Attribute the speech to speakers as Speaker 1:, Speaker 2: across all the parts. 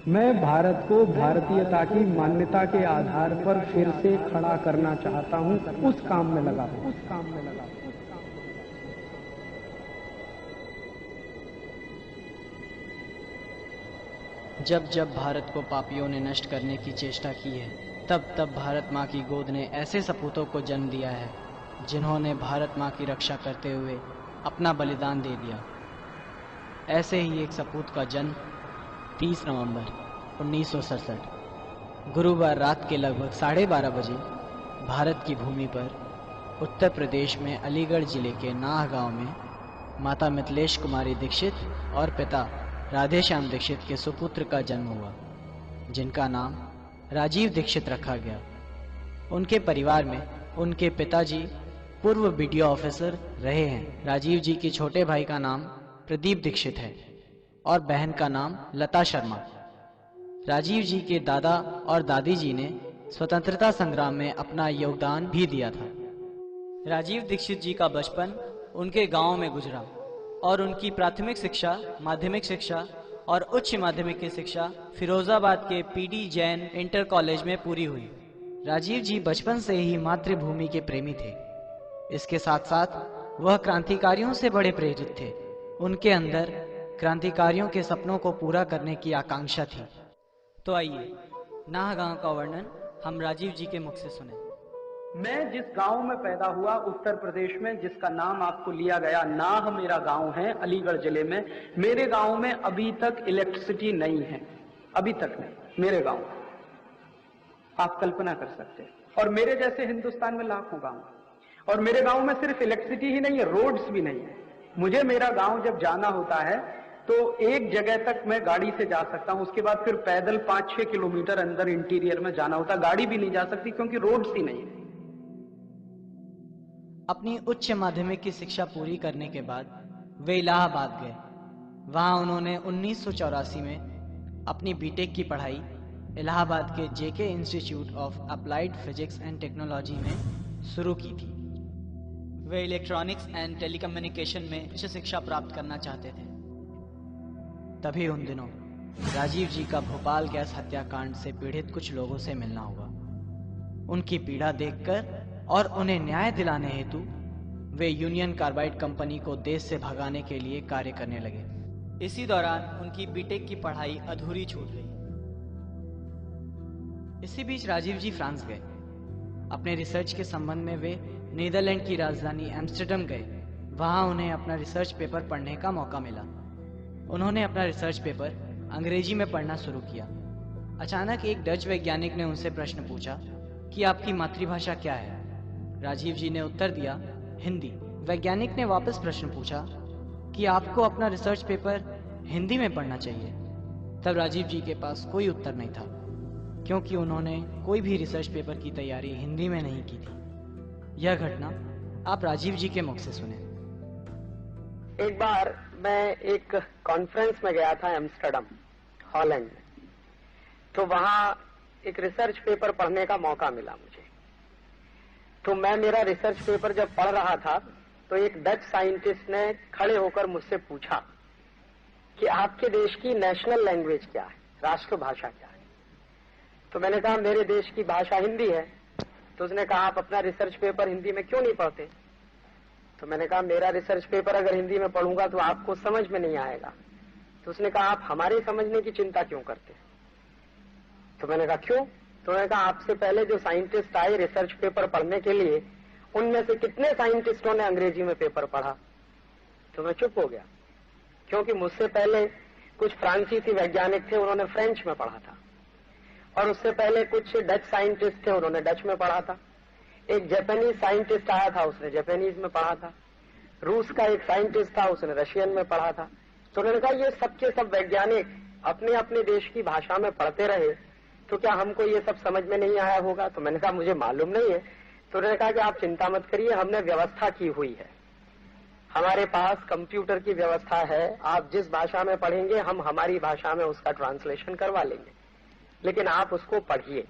Speaker 1: मैं भारत को भारतीयता की मान्यता के आधार पर फिर से खड़ा करना चाहता हूं, उस काम में लगा हूं।
Speaker 2: जब जब भारत को पापियों ने नष्ट करने की चेष्टा की है, तब तब भारत माँ की गोद ने ऐसे सपूतों को जन्म दिया है जिन्होंने भारत माँ की रक्षा करते हुए अपना बलिदान दे दिया। ऐसे ही एक सपूत का जन्म 30 नवंबर 1967 गुरुवार रात के लगभग 12:30 बजे भारत की भूमि पर उत्तर प्रदेश में अलीगढ़ जिले के नाह गांव में माता मिथिलेश कुमारी दीक्षित और पिता राधेश्याम दीक्षित के सुपुत्र का जन्म हुआ, जिनका नाम राजीव दीक्षित रखा गया। उनके परिवार में उनके पिताजी पूर्व बीडीओ ऑफिसर रहे हैं। राजीव जी के छोटे भाई का नाम प्रदीप दीक्षित है और बहन का नाम लता शर्मा। राजीव जी के दादा और दादी जी ने स्वतंत्रता संग्राम में अपना योगदान भी दिया था। राजीव दीक्षित जी का बचपन उनके गांव में गुजरा और उनकी प्राथमिक शिक्षा, माध्यमिक शिक्षा और उच्च माध्यमिक की शिक्षा फिरोजाबाद के पीडी जैन इंटर कॉलेज में पूरी हुई। राजीव जी बचपन से ही मातृभूमि के प्रेमी थे। इसके साथ साथ वह क्रांतिकारियों से बड़े प्रेरित थे। उनके अंदर क्रांतिकारियों के सपनों को पूरा करने की आकांक्षा थी। तो आइए नाह गांव का वर्णन हम राजीव जी के मुख से सुने।
Speaker 1: मैं जिस गांव में पैदा हुआ उत्तर प्रदेश में, जिसका नाम आपको लिया गया, नाह मेरा गांव है अलीगढ़ जिले में। मेरे गांव में अभी तक इलेक्ट्रिसिटी नहीं है, अभी तक नहीं मेरे गांव। आप कल्पना कर सकते हैं। और मेरे जैसे हिंदुस्तान में लाखों गांव, और मेरे गांव में सिर्फ इलेक्ट्रिसिटी ही नहीं है, रोड्स भी नहीं है। मुझे मेरा गांव जब जाना होता है तो एक जगह तक मैं गाड़ी से जा सकता हूं, उसके बाद फिर पैदल 5-6 किलोमीटर अंदर इंटीरियर में जाना होता। गाड़ी भी नहीं जा सकती क्योंकि रोड्स ही नहीं है।
Speaker 2: अपनी उच्च माध्यमिक की शिक्षा पूरी करने के बाद वे इलाहाबाद गए। वहां उन्होंने 1984 में अपनी बीटेक की पढ़ाई इलाहाबाद के JK Institute of Applied Physics and Technology में शुरू की थी। वे इलेक्ट्रॉनिक्स एंड टेलीकम्युनिकेशन में उच्च शिक्षा प्राप्त करना चाहते थे। तभी उन दिनों राजीव जी का भोपाल गैस हत्याकांड से पीड़ित कुछ लोगों से मिलना हुआ। उनकी पीड़ा देखकर और उन्हें न्याय दिलाने हेतु वे यूनियन कार्बाइड कंपनी को देश से भगाने के लिए कार्य करने लगे। इसी दौरान उनकी बीटेक की पढ़ाई अधूरी छूट गई। इसी बीच राजीव जी फ्रांस गए। अपने रिसर्च के संबंध में वे नीदरलैंड की राजधानी एम्स्टर्डम गए। वहां उन्हें अपना रिसर्च पेपर पढ़ने का मौका मिला। उन्होंने अपना रिसर्च पेपर अंग्रेजी में पढ़ना शुरू किया। अचानक एक डच वैज्ञानिक ने उनसे प्रश्न पूछा कि आपकी मातृभाषा क्या है। राजीव जी ने उत्तर दिया, हिंदी। वैज्ञानिक ने वापस प्रश्न पूछा कि आपको अपना रिसर्च पेपर हिंदी में पढ़ना चाहिए। तब राजीव जी के पास कोई उत्तर नहीं था, क्योंकि उन्होंने कोई भी रिसर्च पेपर की तैयारी हिंदी में नहीं की थी। यह घटना आप राजीव जी के मुख से सुने।
Speaker 3: एक बार मैं एक कॉन्फ्रेंस में गया था एम्स्टर्डम, हॉलैंड में। तो वहां एक रिसर्च पेपर पढ़ने का मौका मिला मुझे। तो मैं मेरा रिसर्च पेपर जब पढ़ रहा था तो एक डच साइंटिस्ट ने खड़े होकर मुझसे पूछा कि आपके देश की नेशनल लैंग्वेज क्या है, राष्ट्रभाषा क्या है। तो मैंने कहा मेरे देश की भाषा हिंदी है। तो उसने कहा आप अपना रिसर्च पेपर हिंदी में क्यों नहीं पढ़ते। तो मैंने कहा मेरा रिसर्च पेपर अगर हिंदी में पढ़ूंगा तो आपको समझ में नहीं आएगा। तो उसने कहा आप हमारे समझने की चिंता क्यों करते। तो मैंने कहा क्यों। तो मैंने कहा आपसे पहले जो साइंटिस्ट आए रिसर्च पेपर पढ़ने के लिए, उनमें से कितने साइंटिस्टों ने अंग्रेजी में पेपर पढ़ा। तो मैं चुप हो गया, क्योंकि मुझसे पहले कुछ फ्रांसीसी वैज्ञानिक थे, उन्होंने फ्रेंच में पढ़ा था। और उससे पहले कुछ डच साइंटिस्ट थे, उन्होंने डच में पढ़ा था। एक जापानीज साइंटिस्ट आया था, उसने जापानीज में पढ़ा था। रूस का एक साइंटिस्ट था, उसने रशियन में पढ़ा था। तो उन्होंने कहा ये सब के सब वैज्ञानिक अपने अपने देश की भाषा में पढ़ते रहे, तो क्या हमको ये सब समझ में नहीं आया होगा? तो मैंने कहा मुझे मालूम नहीं है। तो उन्होंने कहा कि आप चिंता मत करिए, हमने व्यवस्था की हुई है, हमारे पास कंप्यूटर की व्यवस्था है, आप जिस भाषा में पढ़ेंगे हम हमारी भाषा में उसका ट्रांसलेशन करवा लेंगे, लेकिन आप उसको पढ़िए।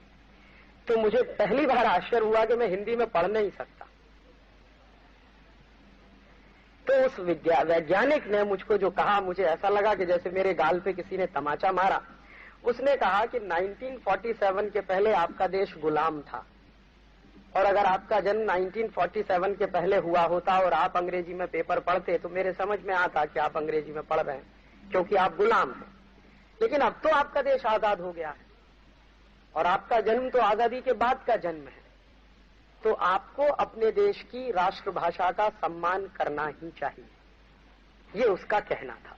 Speaker 3: तो मुझे पहली बार आश्चर्य हुआ कि मैं हिंदी में पढ़ नहीं सकता। तो उस वैज्ञानिक ने मुझको जो कहा, मुझे ऐसा लगा कि जैसे मेरे गाल पे किसी ने तमाचा मारा। उसने कहा कि 1947 के पहले आपका देश गुलाम था, और अगर आपका जन्म 1947 के पहले हुआ होता और आप अंग्रेजी में पेपर पढ़ते तो मेरे समझ में आता कि आप अंग्रेजी में पढ़ रहे हैं, क्योंकि आप गुलाम हैं। लेकिन अब तो आपका देश आजाद हो गया है, और आपका जन्म तो आजादी के बाद का जन्म है, तो आपको अपने देश की राष्ट्रभाषा का सम्मान करना ही चाहिए, ये उसका कहना था।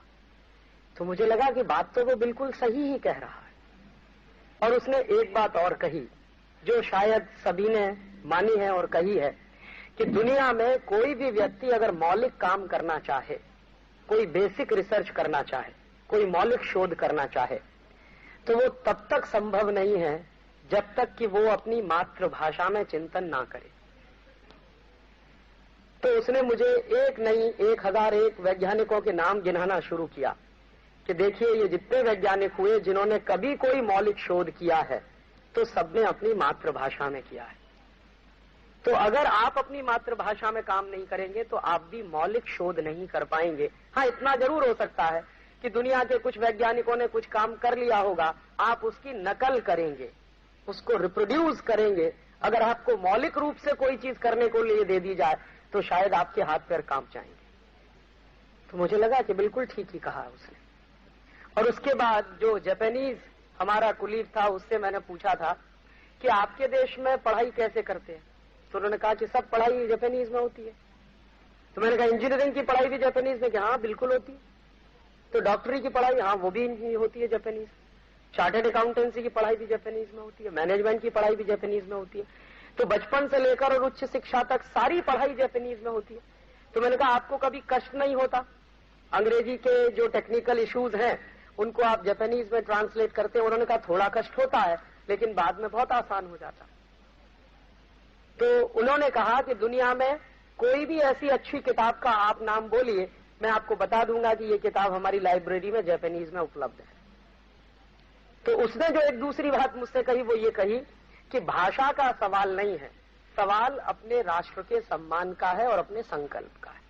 Speaker 3: तो मुझे लगा कि बात तो वो बिल्कुल सही ही कह रहा है। और उसने एक बात और कही जो शायद सभी ने मानी है और कही है, कि दुनिया में कोई भी व्यक्ति अगर मौलिक काम करना चाहे, कोई बेसिक रिसर्च करना चाहे, कोई मौलिक शोध करना चाहे, तो वो तब तक संभव नहीं है जब तक कि वो अपनी मातृभाषा में चिंतन ना करे। तो उसने मुझे एक नहीं 1001 वैज्ञानिकों के नाम गिनाना शुरू किया कि देखिए ये जितने वैज्ञानिक हुए जिन्होंने कभी कोई मौलिक शोध किया है, तो सबने अपनी मातृभाषा में किया है। तो अगर आप अपनी मातृभाषा में काम नहीं करेंगे तो आप भी मौलिक शोध नहीं कर पाएंगे। हाँ, इतना जरूर हो सकता है कि दुनिया के कुछ वैज्ञानिकों ने कुछ काम कर लिया होगा, आप उसकी नकल करेंगे, उसको रिप्रोड्यूस करेंगे। अगर आपको मौलिक रूप से कोई चीज करने को लिए दे दी जाए तो शायद आपके हाथ पैर कांप जाएंगे। तो मुझे लगा कि बिल्कुल ठीक ही कहा उसने। और उसके बाद जो जापानीज हमारा कुलीग था, उससे मैंने पूछा था कि आपके देश में पढ़ाई कैसे करते हैं? तो उन्होंने कहा कि सब पढ़ाई जापानीज में होती है। तो मैंने कहा इंजीनियरिंग की पढ़ाई भी जापानीज में? कि हाँ बिल्कुल होती है। तो डॉक्टरी की पढ़ाई? हाँ वो भी होती है जापानीज। चार्टर्ड अकाउंटेंसी की पढ़ाई भी जापानीज में होती है, मैनेजमेंट की पढ़ाई भी जापानीज में होती है। तो बचपन से लेकर और उच्च शिक्षा तक सारी पढ़ाई जापानीज में होती है। तो मैंने कहा आपको कभी कष्ट नहीं होता? अंग्रेजी के जो टेक्निकल इश्यूज हैं उनको आप जापानीज में ट्रांसलेट करते हैं? उन्होंने कहा थोड़ा कष्ट होता है, लेकिन बाद में बहुत आसान हो जाता। तो उन्होंने कहा कि दुनिया में कोई भी ऐसी अच्छी किताब का आप नाम बोलिए, मैं आपको बता दूंगा कि ये किताब हमारी लाइब्रेरी में जापानीज में उपलब्ध है। तो उसने जो एक दूसरी बात मुझसे कही वो ये कही कि भाषा का सवाल नहीं है, सवाल अपने राष्ट्र के सम्मान का है और अपने संकल्प का है।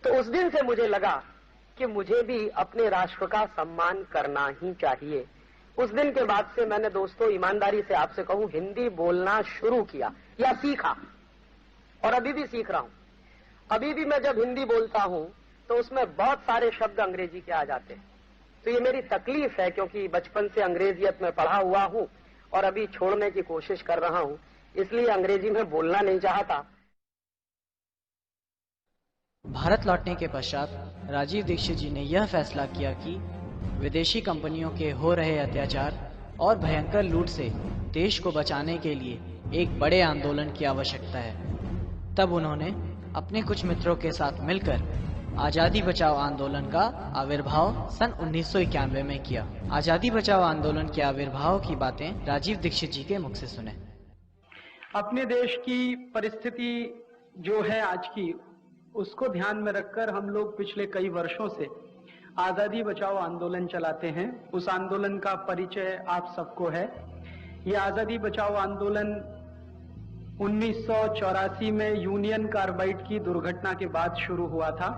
Speaker 3: तो उस दिन से मुझे लगा कि मुझे भी अपने राष्ट्र का सम्मान करना ही चाहिए। उस दिन के बाद से मैंने दोस्तों ईमानदारी से आपसे कहूं, हिंदी बोलना शुरू किया या सीखा, और अभी भी सीख रहा हूं। अभी भी मैं जब हिंदी बोलता हूं तो उसमें बहुत सारे शब्द अंग्रेजी के आ जाते हैं। तो ये मेरी तकलीफ है, क्योंकि बचपन से अंग्रेजियत में पढ़ा हुआ हूं और अभी छोड़ने की कोशिश कर रहा हूं, इसलिए अंग्रेजी में बोलना नहीं चाहता।
Speaker 2: भारत लौटने के पश्चात राजीव दीक्षित जी ने यह फैसला किया कि विदेशी कंपनियों के हो रहे अत्याचार और भयंकर लूट से देश को बचाने के लिए एक बड़े आंदोलन की आवश्यकता है। तब उन्होंने अपने कुछ मित्रों के साथ मिलकर आजादी बचाओ आंदोलन का आविर्भाव सन 1991 में किया। आजादी बचाओ आंदोलन के आविर्भाव की बातें राजीव दीक्षित जी के मुख से सुने।
Speaker 1: अपने देश की परिस्थिति जो है आज की, उसको ध्यान में रखकर हम लोग पिछले कई वर्षों से आजादी बचाओ आंदोलन चलाते हैं। उस आंदोलन का परिचय आप सबको है। ये आजादी बचाओ आंदोलन 1984 में यूनियन कार्बाइड की दुर्घटना के बाद शुरू हुआ था।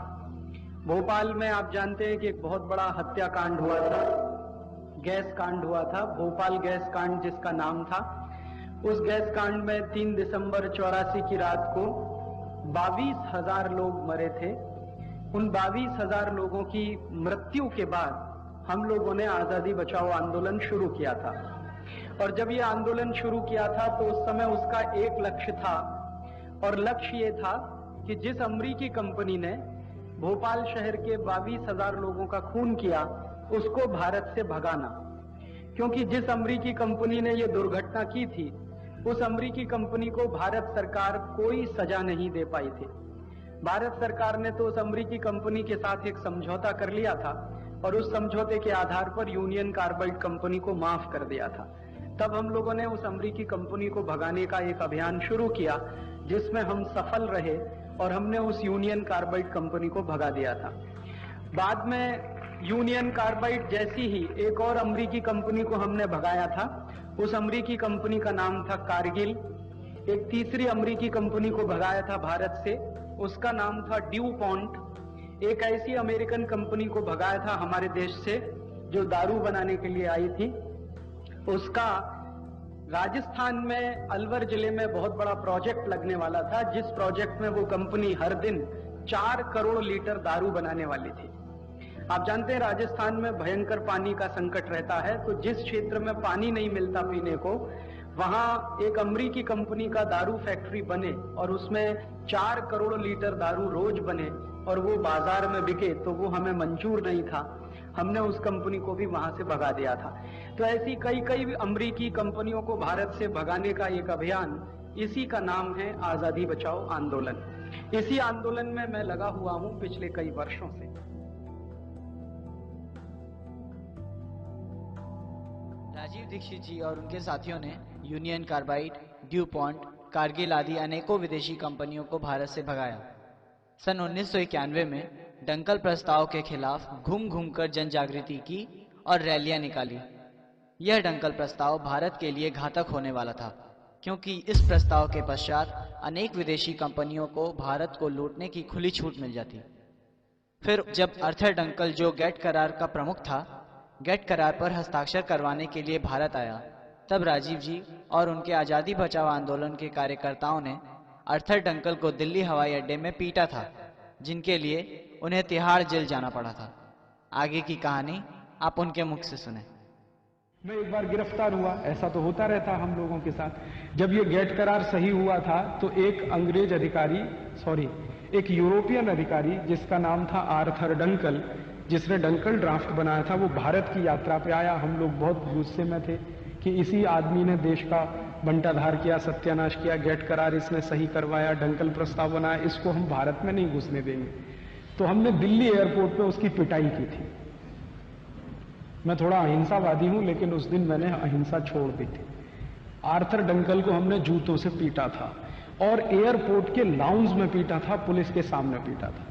Speaker 1: भोपाल में आप जानते हैं कि एक बहुत बड़ा हत्याकांड हुआ था, गैस कांड हुआ था, भोपाल गैस कांड जिसका नाम था। उस गैस कांड में 3 दिसंबर 84 की रात को 22,000 लोग मरे थे। उन 22,000 लोगों की मृत्यु के बाद हम लोगों ने आजादी बचाओ आंदोलन शुरू किया था। और जब ये आंदोलन शुरू किया था तो उस समय उसका एक लक्ष्य था, और लक्ष्य ये था कि जिस अमरीकी कंपनी ने भोपाल शहर के 22,000 लोगों का खून किया उसको भारत से भगाना। क्योंकि जिस अमेरिकी कंपनी ने ये दुर्घटना की थी, उस अमेरिकी कंपनी को भारत सरकार कोई सजा नहीं दे पाई थी। भारत सरकार ने तो उस अमेरिकी कंपनी के साथ एक समझौता कर लिया था और उस समझौते के आधार पर यूनियन कार्बाइड कंपनी को माफ कर दिया था। तब हम लोगों ने उस अमेरिकी कंपनी को भगाने का एक अभियान शुरू किया, जिसमें हम सफल रहे और हमने उस यूनियन कार्बाइड कंपनी को भगा दिया था। बाद में यूनियन कार्बाइड जैसी ही एक और अमेरिकी कंपनी को हमने भगाया था। उस अमेरिकी कंपनी का नाम था कारगिल। एक तीसरी अमेरिकी कंपनी को भगाया था भारत से, उसका नाम था ड्यूपॉन्ट। एक ऐसी अमेरिकन कंपनी को भगाया था हमारे देश से जो दारू बनाने के लिए आई थी। उसका राजस्थान में अलवर जिले में बहुत बड़ा प्रोजेक्ट लगने वाला था, जिस प्रोजेक्ट में वो कंपनी हर दिन 4 करोड़ लीटर दारू बनाने वाली थी। आप जानते हैं राजस्थान में भयंकर पानी का संकट रहता है, तो जिस क्षेत्र में पानी नहीं मिलता पीने को, वहां एक अमेरिकी कंपनी का दारू फैक्ट्री बने और उसमें 4 करोड़ लीटर दारू रोज बने और वो बाजार में बिके, तो वो हमें मंजूर नहीं था। हमने उस कंपनी को भी वहां से भगा दिया था। तो ऐसी कई कई अमेरिकी कंपनियों को भारत से भगाने का एक अभियान, इसी का नाम है आजादी बचाओ आंदोलन। इसी आंदोलन में मैं लगा हुआ हूं पिछले कई वर्षों से।
Speaker 2: राजीव दीक्षित जी और उनके साथियों ने यूनियन कार्बाइड, ड्यूपॉन्ट, कारगिल आदि अनेकों विदेशी कंपनियों को भारत से भगाया। सन 1991 में डंकल प्रस्ताव के खिलाफ घूम घूमकर जन जागृति की और रैलियां निकाली। यह डंकल प्रस्ताव भारत के लिए घातक होने वाला था, क्योंकि इस प्रस्ताव के पश्चात अनेक विदेशी कंपनियों को भारत को लूटने की खुली छूट मिल जाती। फिर जब आर्थर डंकल, जो गेट करार का प्रमुख था, गेट करार पर हस्ताक्षर करवाने के लिए भारत आया, तब राजीव जी और उनके आज़ादी बचाओ आंदोलन के कार्यकर्ताओं ने आर्थर डंकल को दिल्ली हवाई अड्डे में पीटा था, जिनके लिए उन्हें तिहाड़ जेल जाना पड़ा था। आगे की कहानी आप उनके मुख से सुने।
Speaker 4: मैं एक बार गिरफ्तार हुआ, ऐसा तो होता रहता हम लोगों के साथ। जब ये गेट करार सही हुआ था तो एक यूरोपियन अधिकारी जिसका नाम था आर्थर डंकल, जिसने डंकल ड्राफ्ट बनाया था, वो भारत की यात्रा पे आया। हम लोग बहुत गुस्से में थे कि इसी आदमी ने देश का बंटाधार किया, सत्यानाश किया, गेट करार इसने सही करवाया, डंकल प्रस्ताव बनाया, इसको हम भारत में नहीं घुसने देंगे। तो हमने दिल्ली एयरपोर्ट पे उसकी पिटाई की थी। मैं थोड़ा अहिंसावादी हूं, लेकिन उस दिन मैंने अहिंसा छोड़ दी थी। आर्थर डंकल को हमने जूतों से पीटा था और एयरपोर्ट के लाउंज में पीटा था, पुलिस के सामने पीटा था,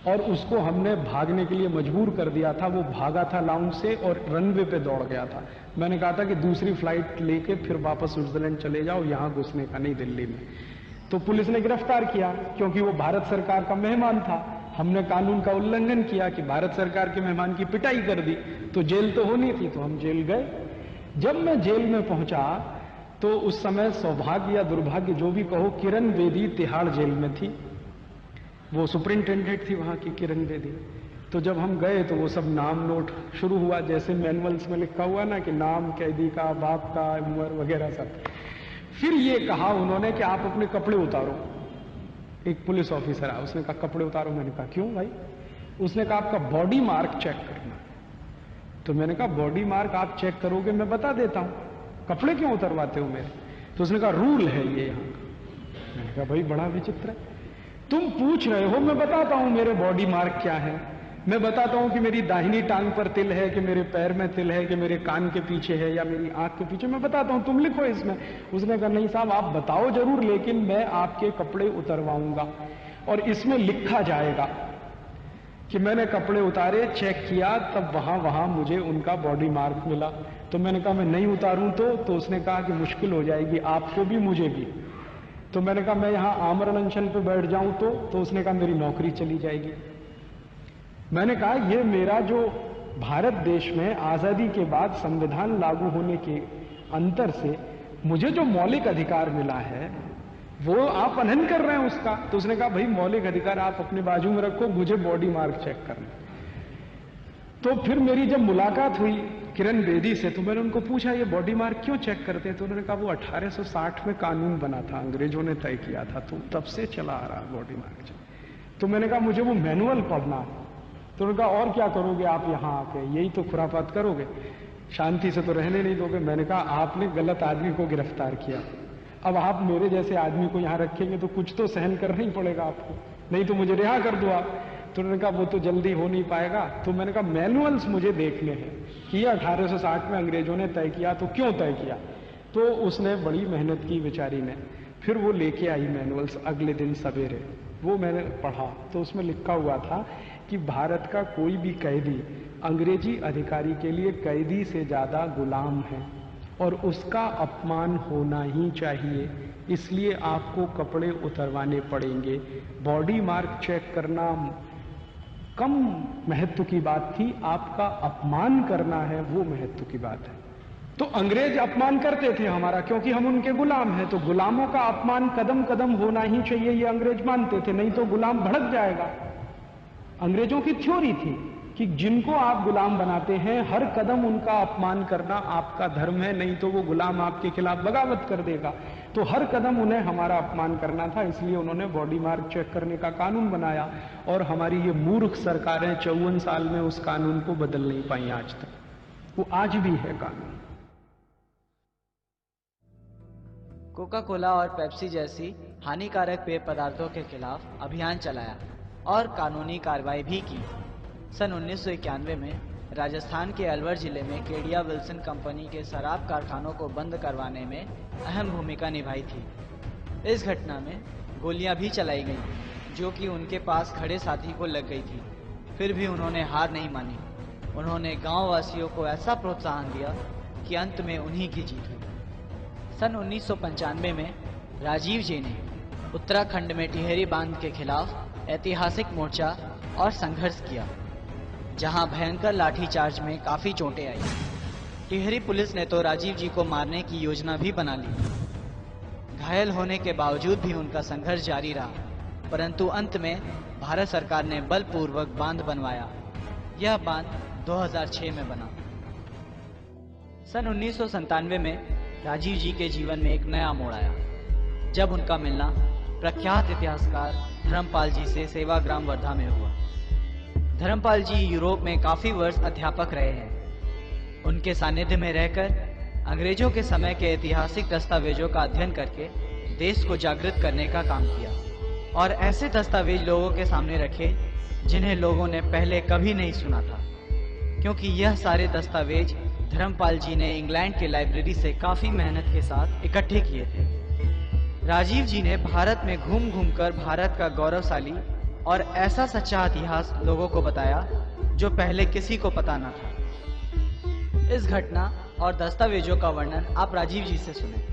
Speaker 4: और उसको हमने भागने के लिए मजबूर कर दिया था। वो भागा था लाउंज से और रनवे पे दौड़ गया था। मैंने कहा था कि दूसरी फ्लाइट लेके फिर वापस स्विट्जरलैंड चले जाओ, यहां घुसने का नहीं दिल्ली में। तो पुलिस ने गिरफ्तार किया, क्योंकि वो भारत सरकार का मेहमान था। हमने कानून का उल्लंघन किया कि भारत सरकार के मेहमान की पिटाई कर दी, तो जेल तो होनी थी, तो हम जेल गए। जब मैं जेल में पहुंचा तो उस समय सौभाग्य या दुर्भाग्य जो भी कहो, किरण बेदी तिहाड़ जेल में थी। वो सुपरिंटेंडेंट थी वहां की, किरण बेदी। तो जब हम गए तो वो सब नाम नोट शुरू हुआ, जैसे मैनुअल्स में लिखा हुआ ना कि नाम कैदी का, बाप का, उम्र वगैरह सब। फिर ये कहा उन्होंने कि आप अपने कपड़े उतारो। एक पुलिस ऑफिसर आया, उसने कहा कपड़े उतारो। मैंने कहा क्यों भाई? उसने कहा आपका बॉडी मार्क चेक करना। तो मैंने कहा बॉडी मार्क आप चेक करोगे, मैं बता देता हूं, कपड़े क्यों उतरवाते हो मेरे? तो उसने कहा रूल है ये यहाँ का। मैंने कहा भाई बड़ा विचित्र है, तुम पूछ रहे हो, मैं बताता हूं मेरे बॉडी मार्क क्या है। मैं बताता हूं कि मेरी दाहिनी टांग पर तिल है, कि मेरे पैर में तिल है, कि मेरे कान के पीछे है या मेरी आंख के पीछे, मैं बताता हूं, तुम लिखो इसमें। उसने कहा नहीं साहब आप बताओ जरूर, लेकिन मैं आपके कपड़े उतरवाऊंगा और इसमें लिखा जाएगा कि मैंने कपड़े उतारे, चेक किया, तब वहां मुझे उनका बॉडी मार्क मिला। तो मैंने कहा मैं नहीं उतारूं तो उसने कहा कि मुश्किल हो जाएगी आपको भी मुझे भी। तो मैंने कहा मैं यहां आमरण अनशन पे बैठ जाऊं तो उसने कहा मेरी नौकरी चली जाएगी। मैंने कहा ये मेरा जो भारत देश में आजादी के बाद संविधान लागू होने के अंतर से मुझे जो मौलिक अधिकार मिला है वो आप अनहन कर रहे हैं उसका। तो उसने कहा भाई मौलिक अधिकार आप अपने बाजू में रखो, मुझे बॉडी मार्क चेक करना। तो फिर मेरी जब मुलाकात हुई किरण बेदी से तो मैंने उनको पूछा ये बॉडी मार्क क्यों चेक करते हैं? तो उन्होंने कहा वो 1860 में कानून बना था, अंग्रेजों ने तय किया था, तो तब से चला आ रहा बॉडी मार्क चेक। तो मैंने कहा मुझे वो मैनुअल पढ़ना है। तो उन्होंने कहा और क्या करोगे आप यहाँ आके, यही तो खुरापात करोगे? शांति से तो रहने नहीं दोगे। मैंने कहा आपने गलत आदमी को गिरफ्तार किया, अब आप मेरे जैसे आदमी को यहां रखेंगे तो कुछ तो सहन करना ही पड़ेगा आपको, नहीं तो मुझे रिहा कर दो आप। तो उन्होंने कहा वो तो जल्दी हो नहीं पाएगा। तो मैंने कहा मैनुअल्स मुझे देखने हैं कि 1860 में अंग्रेजों ने तय किया तो क्यों तय किया। तो उसने बड़ी मेहनत की बेचारी ने, फिर वो लेके आई मैनुअल्स अगले दिन सवेरे। वो मैंने पढ़ा तो उसमें लिखा हुआ था कि भारत का कोई भी कैदी अंग्रेजी अधिकारी के लिए कैदी से ज्यादा गुलाम है और उसका अपमान होना ही चाहिए, इसलिए आपको कपड़े उतरवाने पड़ेंगे। बॉडी मार्क चेक करना कम महत्व की बात थी, आपका अपमान करना है वो महत्व की बात है। तो अंग्रेज अपमान करते थे हमारा, क्योंकि हम उनके गुलाम हैं, तो गुलामों का अपमान कदम कदम होना ही चाहिए, ये अंग्रेज मानते थे, नहीं तो गुलाम भड़क जाएगा। अंग्रेजों की थ्योरी थी कि जिनको आप गुलाम बनाते हैं हर कदम उनका अपमान करना आपका धर्म है, नहीं तो वो गुलाम आपके खिलाफ बगावत कर देगा। तो हर कदम उन्हें हमारा अपमान करना था, इसलिए उन्होंने बॉडी मार्क चेक करने का कानून बनाया। और हमारी ये मूर्ख सरकारें 54 साल में उस कानून को बदल नहीं पाई आज तक, वो आज भी है कानून।
Speaker 2: कोका कोला और पेप्सी जैसी हानिकारक पेय पदार्थों के खिलाफ अभियान चलाया और कानूनी कार्रवाई भी की। सन 1991 में राजस्थान के अलवर जिले में केडिया विल्सन कंपनी के शराब कारखानों को बंद करवाने में अहम भूमिका निभाई थी। इस घटना में गोलियां भी चलाई गईं, जो कि उनके पास खड़े साथी को लग गई थी। फिर भी उन्होंने हार नहीं मानी। उन्होंने गांव वासियों को ऐसा प्रोत्साहन दिया कि अंत में उन्हीं की जीत हुई। सन 1995 में राजीव जी ने उत्तराखंड में टिहरी बांध के खिलाफ ऐतिहासिक मोर्चा और संघर्ष किया, जहां भयंकर लाठीचार्ज में काफी चोटें आई। टिहरी पुलिस ने तो राजीव जी को मारने की योजना भी बना ली। घायल होने के बावजूद भी उनका संघर्ष जारी रहा, परंतु अंत में भारत सरकार ने बलपूर्वक बांध बनवाया। यह बांध 2006 में बना। सन 1997 में राजीव जी के जीवन में एक नया मोड़ आया, जब उनका मिलना प्रख्यात इतिहासकार धर्मपाल जी से सेवाग्राम वर्धा में हुआ। धर्मपाल जी यूरोप में काफी वर्ष अध्यापक रहे हैं। उनके सानिध्य में रहकर अंग्रेजों के समय के ऐतिहासिक दस्तावेजों का अध्ययन करके देश को जागृत करने का काम किया और ऐसे दस्तावेज लोगों के सामने रखे जिन्हें लोगों ने पहले कभी नहीं सुना था, क्योंकि यह सारे दस्तावेज धर्मपाल जी ने इंग्लैंड की लाइब्रेरी से काफी मेहनत के साथ इकट्ठे किए थे। राजीव जी ने भारत में घूम घूमकर भारत का गौरवशाली और ऐसा सच्चा इतिहास लोगों को बताया जो पहले किसी को पता न था। इस घटना और दस्तावेजों का वर्णन आप राजीव जी से सुने।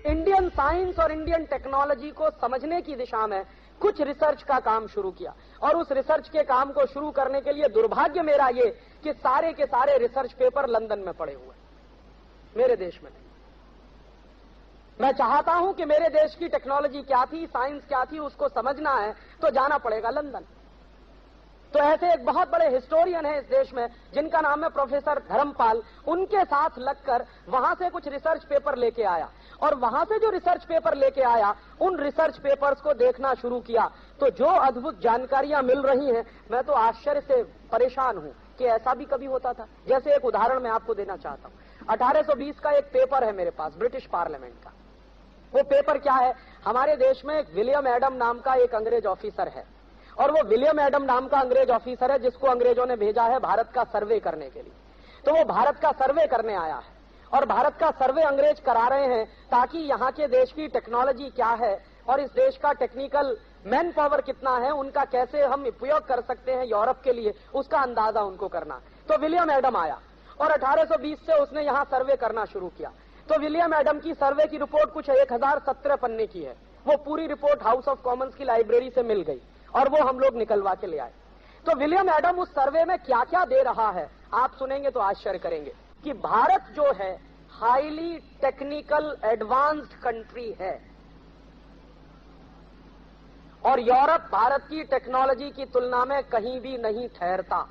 Speaker 3: इंडियन साइंस और इंडियन टेक्नोलॉजी को समझने की दिशा में कुछ रिसर्च का काम शुरू किया, और उस रिसर्च के काम को शुरू करने के लिए दुर्भाग्य मेरा ये कि सारे के सारे रिसर्च पेपर लंदन में पड़े हुए, मेरे देश में नहीं। मैं चाहता हूं कि मेरे देश की टेक्नोलॉजी क्या थी, साइंस क्या थी, उसको समझना है तो जाना पड़ेगा लंदन। तो ऐसे एक बहुत बड़े हिस्टोरियन हैं इस देश में जिनका नाम है प्रोफेसर धर्मपाल। उनके साथ लगकर वहां से कुछ रिसर्च पेपर लेके आया, और वहां से जो रिसर्च पेपर लेके आया उन रिसर्च पेपर्स को देखना शुरू किया तो जो अद्भुत जानकारियां मिल रही हैं, मैं तो आश्चर्य से परेशान हूं कि ऐसा भी कभी होता था। जैसे एक उदाहरण मैं आपको देना चाहता हूं। 1820 का एक पेपर है मेरे पास, ब्रिटिश पार्लियामेंट का। वो पेपर क्या है, हमारे देश में एक विलियम एडम नाम का एक अंग्रेज ऑफिसर है, और वो विलियम एडम नाम का अंग्रेज ऑफिसर है जिसको अंग्रेजों ने भेजा है भारत का सर्वे करने के लिए। तो वो भारत का सर्वे करने आया है, और भारत का सर्वे अंग्रेज करा रहे हैं ताकि यहाँ के देश की टेक्नोलॉजी क्या है और इस देश का टेक्निकल मैन पावर कितना है, उनका कैसे हम उपयोग कर सकते हैं यूरोप के लिए, उसका अंदाजा उनको करना। तो विलियम एडम आया और 1820 से उसने यहाँ सर्वे करना शुरू किया। तो विलियम एडम की सर्वे की रिपोर्ट कुछ 1017 पन्ने की है। वो पूरी रिपोर्ट हाउस ऑफ कॉमन्स की लाइब्रेरी से मिल गई और वो हम लोग निकलवा के ले आए। तो विलियम एडम उस सर्वे में क्या क्या दे रहा है आप सुनेंगे तो आश्चर्य करेंगे कि भारत जो है हाईली टेक्निकल एडवांस्ड कंट्री है, और यूरोप भारत की टेक्नोलॉजी की तुलना में कहीं भी नहीं ठहरता।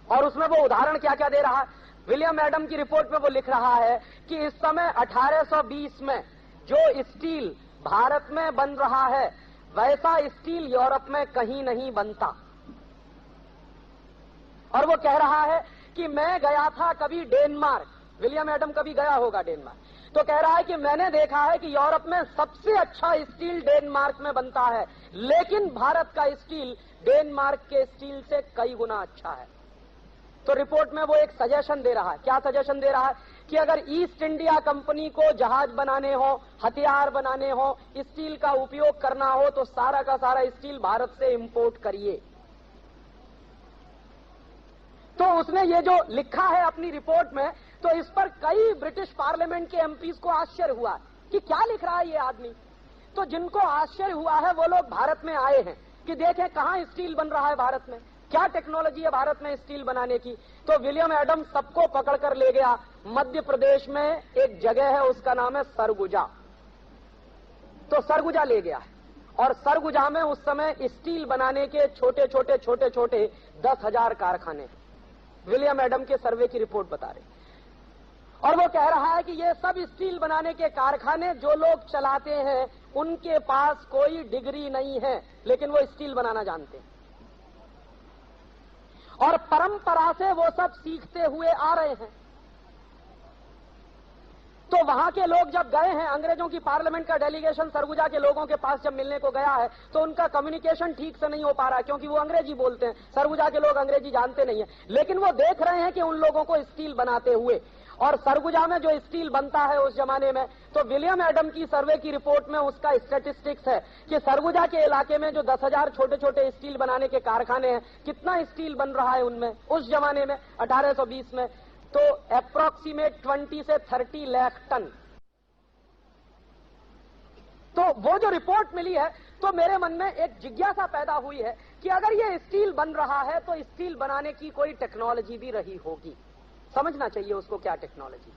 Speaker 3: और उसमें वो उदाहरण क्या क्या दे रहा है, विलियम एडम की रिपोर्ट में वो लिख रहा है कि इस समय 1820 में जो स्टील भारत में बन रहा है वैसा स्टील यूरोप में कहीं नहीं बनता। और वो कह रहा है कि मैं गया था कभी डेनमार्क, विलियम एडम कभी गया होगा डेनमार्क, तो कह रहा है कि मैंने देखा है कि यूरोप में सबसे अच्छा स्टील डेनमार्क में बनता है, लेकिन भारत का स्टील डेनमार्क के स्टील से कई गुना अच्छा है। तो रिपोर्ट में वो एक सजेशन दे रहा है। क्या सजेशन दे रहा है? कि अगर ईस्ट इंडिया कंपनी को जहाज बनाने हो, हथियार बनाने हो, स्टील का उपयोग करना हो, तो सारा का सारा स्टील भारत से इंपोर्ट करिए। तो उसने ये जो लिखा है अपनी रिपोर्ट में, तो इस पर कई ब्रिटिश पार्लियामेंट के एमपीज को आश्चर्य हुआ कि क्या लिख रहा है ये आदमी। तो जिनको आश्चर्य हुआ है वो लोग भारत में आए हैं कि देखें कहां स्टील बन रहा है भारत में, क्या टेक्नोलॉजी है भारत में स्टील बनाने की। तो विलियम एडम सबको पकड़कर ले गया। मध्य प्रदेश में एक जगह है, उसका नाम है सरगुजा। तो सरगुजा ले गया और सरगुजा में उस समय स्टील बनाने के छोटे छोटे 10,000 कारखाने। विलियम एडम के सर्वे की रिपोर्ट बता रही, और वो कह रहा है कि ये सब स्टील बनाने के कारखाने जो लोग चलाते हैं उनके पास कोई डिग्री नहीं है, लेकिन वो स्टील बनाना जानते हैं और परंपरा से वो सब सीखते हुए आ रहे हैं। तो वहां के लोग जब गए हैं, अंग्रेजों की पार्लियामेंट का डेलीगेशन सरगुजा के लोगों के पास जब मिलने को गया है, तो उनका कम्युनिकेशन ठीक से नहीं हो पा रहा है, क्योंकि वो अंग्रेजी बोलते हैं, सरगुजा के लोग अंग्रेजी जानते नहीं है, लेकिन वो देख रहे हैं कि उन लोगों को स्टील बनाते हुए। और सरगुजा में जो स्टील बनता है उस जमाने में, तो विलियम एडम की सर्वे की रिपोर्ट में उसका स्टैटिस्टिक्स है कि सरगुजा के इलाके में जो 10,000 छोटे छोटे स्टील बनाने के कारखाने हैं, कितना स्टील बन रहा है उनमें उस जमाने में 1820 में, तो अप्रोक्सीमेट 20 से 30 लाख टन। तो वो जो रिपोर्ट मिली है, तो मेरे मन में एक जिज्ञासा पैदा हुई है कि अगर ये स्टील बन रहा है तो स्टील बनाने की कोई टेक्नोलॉजी भी रही होगी, समझना चाहिए उसको क्या टेक्नोलॉजी है।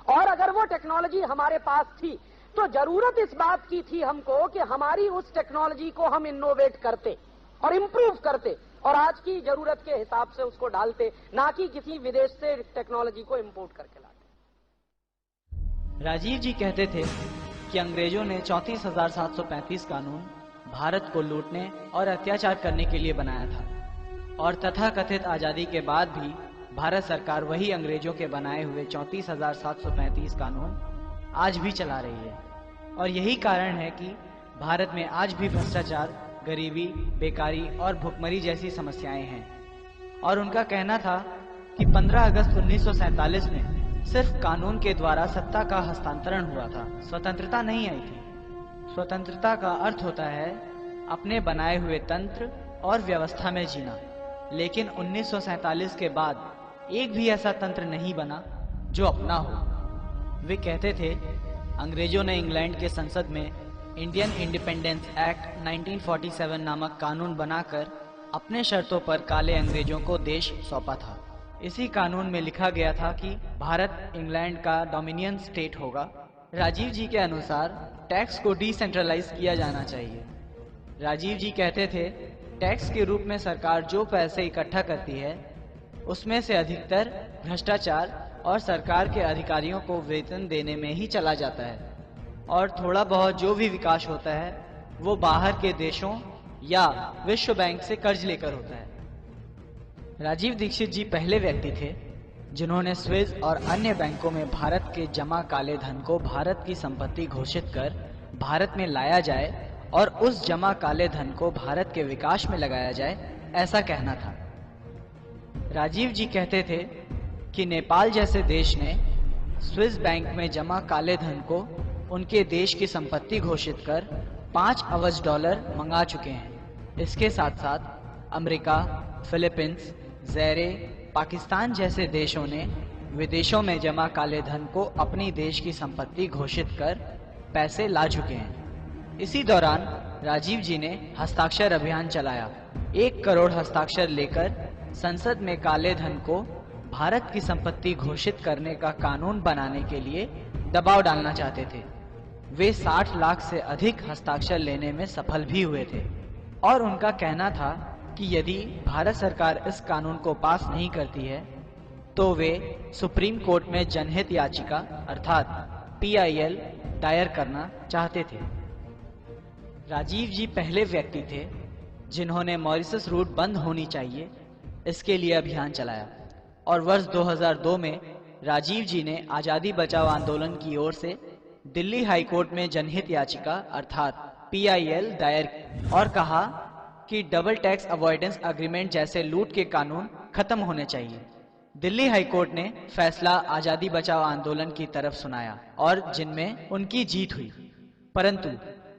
Speaker 3: और अगर वो टेक्नोलॉजी हमारे पास थी तो जरूरत इस बात की थी हमको कि हमारी उस टेक्नोलॉजी को हम इनोवेट करते और इंप्रूव करते और आज की जरूरत के हिसाब से उसको डालते, ना कि किसी विदेश से टेक्नोलॉजी को इंपोर्ट करके लाते।
Speaker 2: राजीव जी कहते थे कि अंग्रेजों ने 34,735 कानून भारत को लूटने और अत्याचार करने के लिए बनाया था, और तथाकथित आजादी के बाद भी भारत सरकार वही अंग्रेजों के बनाए हुए 34,735 कानून आज भी चला रही है। और यही कारण है कि भारत में आज भी भ्रष्टाचार, गरीबी, बेकारी और भुखमरी जैसी समस्याएं हैं। और उनका कहना था कि 15 अगस्त 1947 में सिर्फ कानून के द्वारा सत्ता का हस्तांतरण हुआ था, स्वतंत्रता नहीं आई थी। स्वतंत्रता का अर्थ होता है अपने बनाए हुए तंत्र और व्यवस्था में जीना, लेकिन 1947 के बाद एक भी ऐसा तंत्र नहीं बना जो अपना हो। वे कहते थे अंग्रेजों ने इंग्लैंड के संसद में इंडियन इंडिपेंडेंस एक्ट 1947 नामक कानून बनाकर अपने शर्तों पर काले अंग्रेजों को देश सौंपा था। इसी कानून में लिखा गया था कि भारत इंग्लैंड का डोमिनियन स्टेट होगा। राजीव जी के अनुसार टैक्स को डिसेंट्रलाइज किया जाना चाहिए। राजीव जी कहते थे टैक्स के रूप में सरकार जो पैसे इकट्ठा करती है उसमें से अधिकतर भ्रष्टाचार और सरकार के अधिकारियों को वेतन देने में ही चला जाता है, और थोड़ा बहुत जो भी विकास होता है वो बाहर के देशों या विश्व बैंक से कर्ज लेकर होता है। राजीव दीक्षित जी पहले व्यक्ति थे जिन्होंने स्विस और अन्य बैंकों में भारत के जमा काले धन को भारत की संपत्ति घोषित कर भारत में लाया जाए और उस जमा काले धन को भारत के विकास में लगाया जाए, ऐसा कहना था। राजीव जी कहते थे कि नेपाल जैसे देश ने स्विस बैंक में जमा काले धन को उनके देश की संपत्ति घोषित कर $5 अरब मंगा चुके हैं। इसके साथ साथ अमेरिका, फिलीपींस, ज़ैरे, पाकिस्तान जैसे देशों ने विदेशों में जमा काले धन को अपनी देश की संपत्ति घोषित कर पैसे ला चुके हैं। इसी दौरान राजीव जी ने हस्ताक्षर अभियान चलाया। 1 करोड़ हस्ताक्षर लेकर संसद में काले धन को भारत की संपत्ति घोषित करने का कानून बनाने के लिए दबाव डालना चाहते थे। वे 60 लाख से अधिक हस्ताक्षर लेने में सफल भी हुए थे, और उनका कहना था कि यदि भारत सरकार इस कानून को पास नहीं करती है तो वे सुप्रीम कोर्ट में जनहित याचिका अर्थात PIL दायर करना चाहते थे। राजीव जी पहले व्यक्ति थे जिन्होंने मॉरिशस रूट बंद होनी चाहिए इसके लिए अभियान चलाया। और वर्ष 2002 में राजीव जी ने आज़ादी बचाओ आंदोलन की ओर से दिल्ली हाई कोर्ट में जनहित याचिका अर्थात PIL दायर की और कहा कि डबल टैक्स अवॉइडेंस एग्रीमेंट जैसे लूट के कानून खत्म होने चाहिए। दिल्ली हाई कोर्ट ने फैसला आज़ादी बचाओ आंदोलन की तरफ सुनाया और जिनमें उनकी जीत हुई, परंतु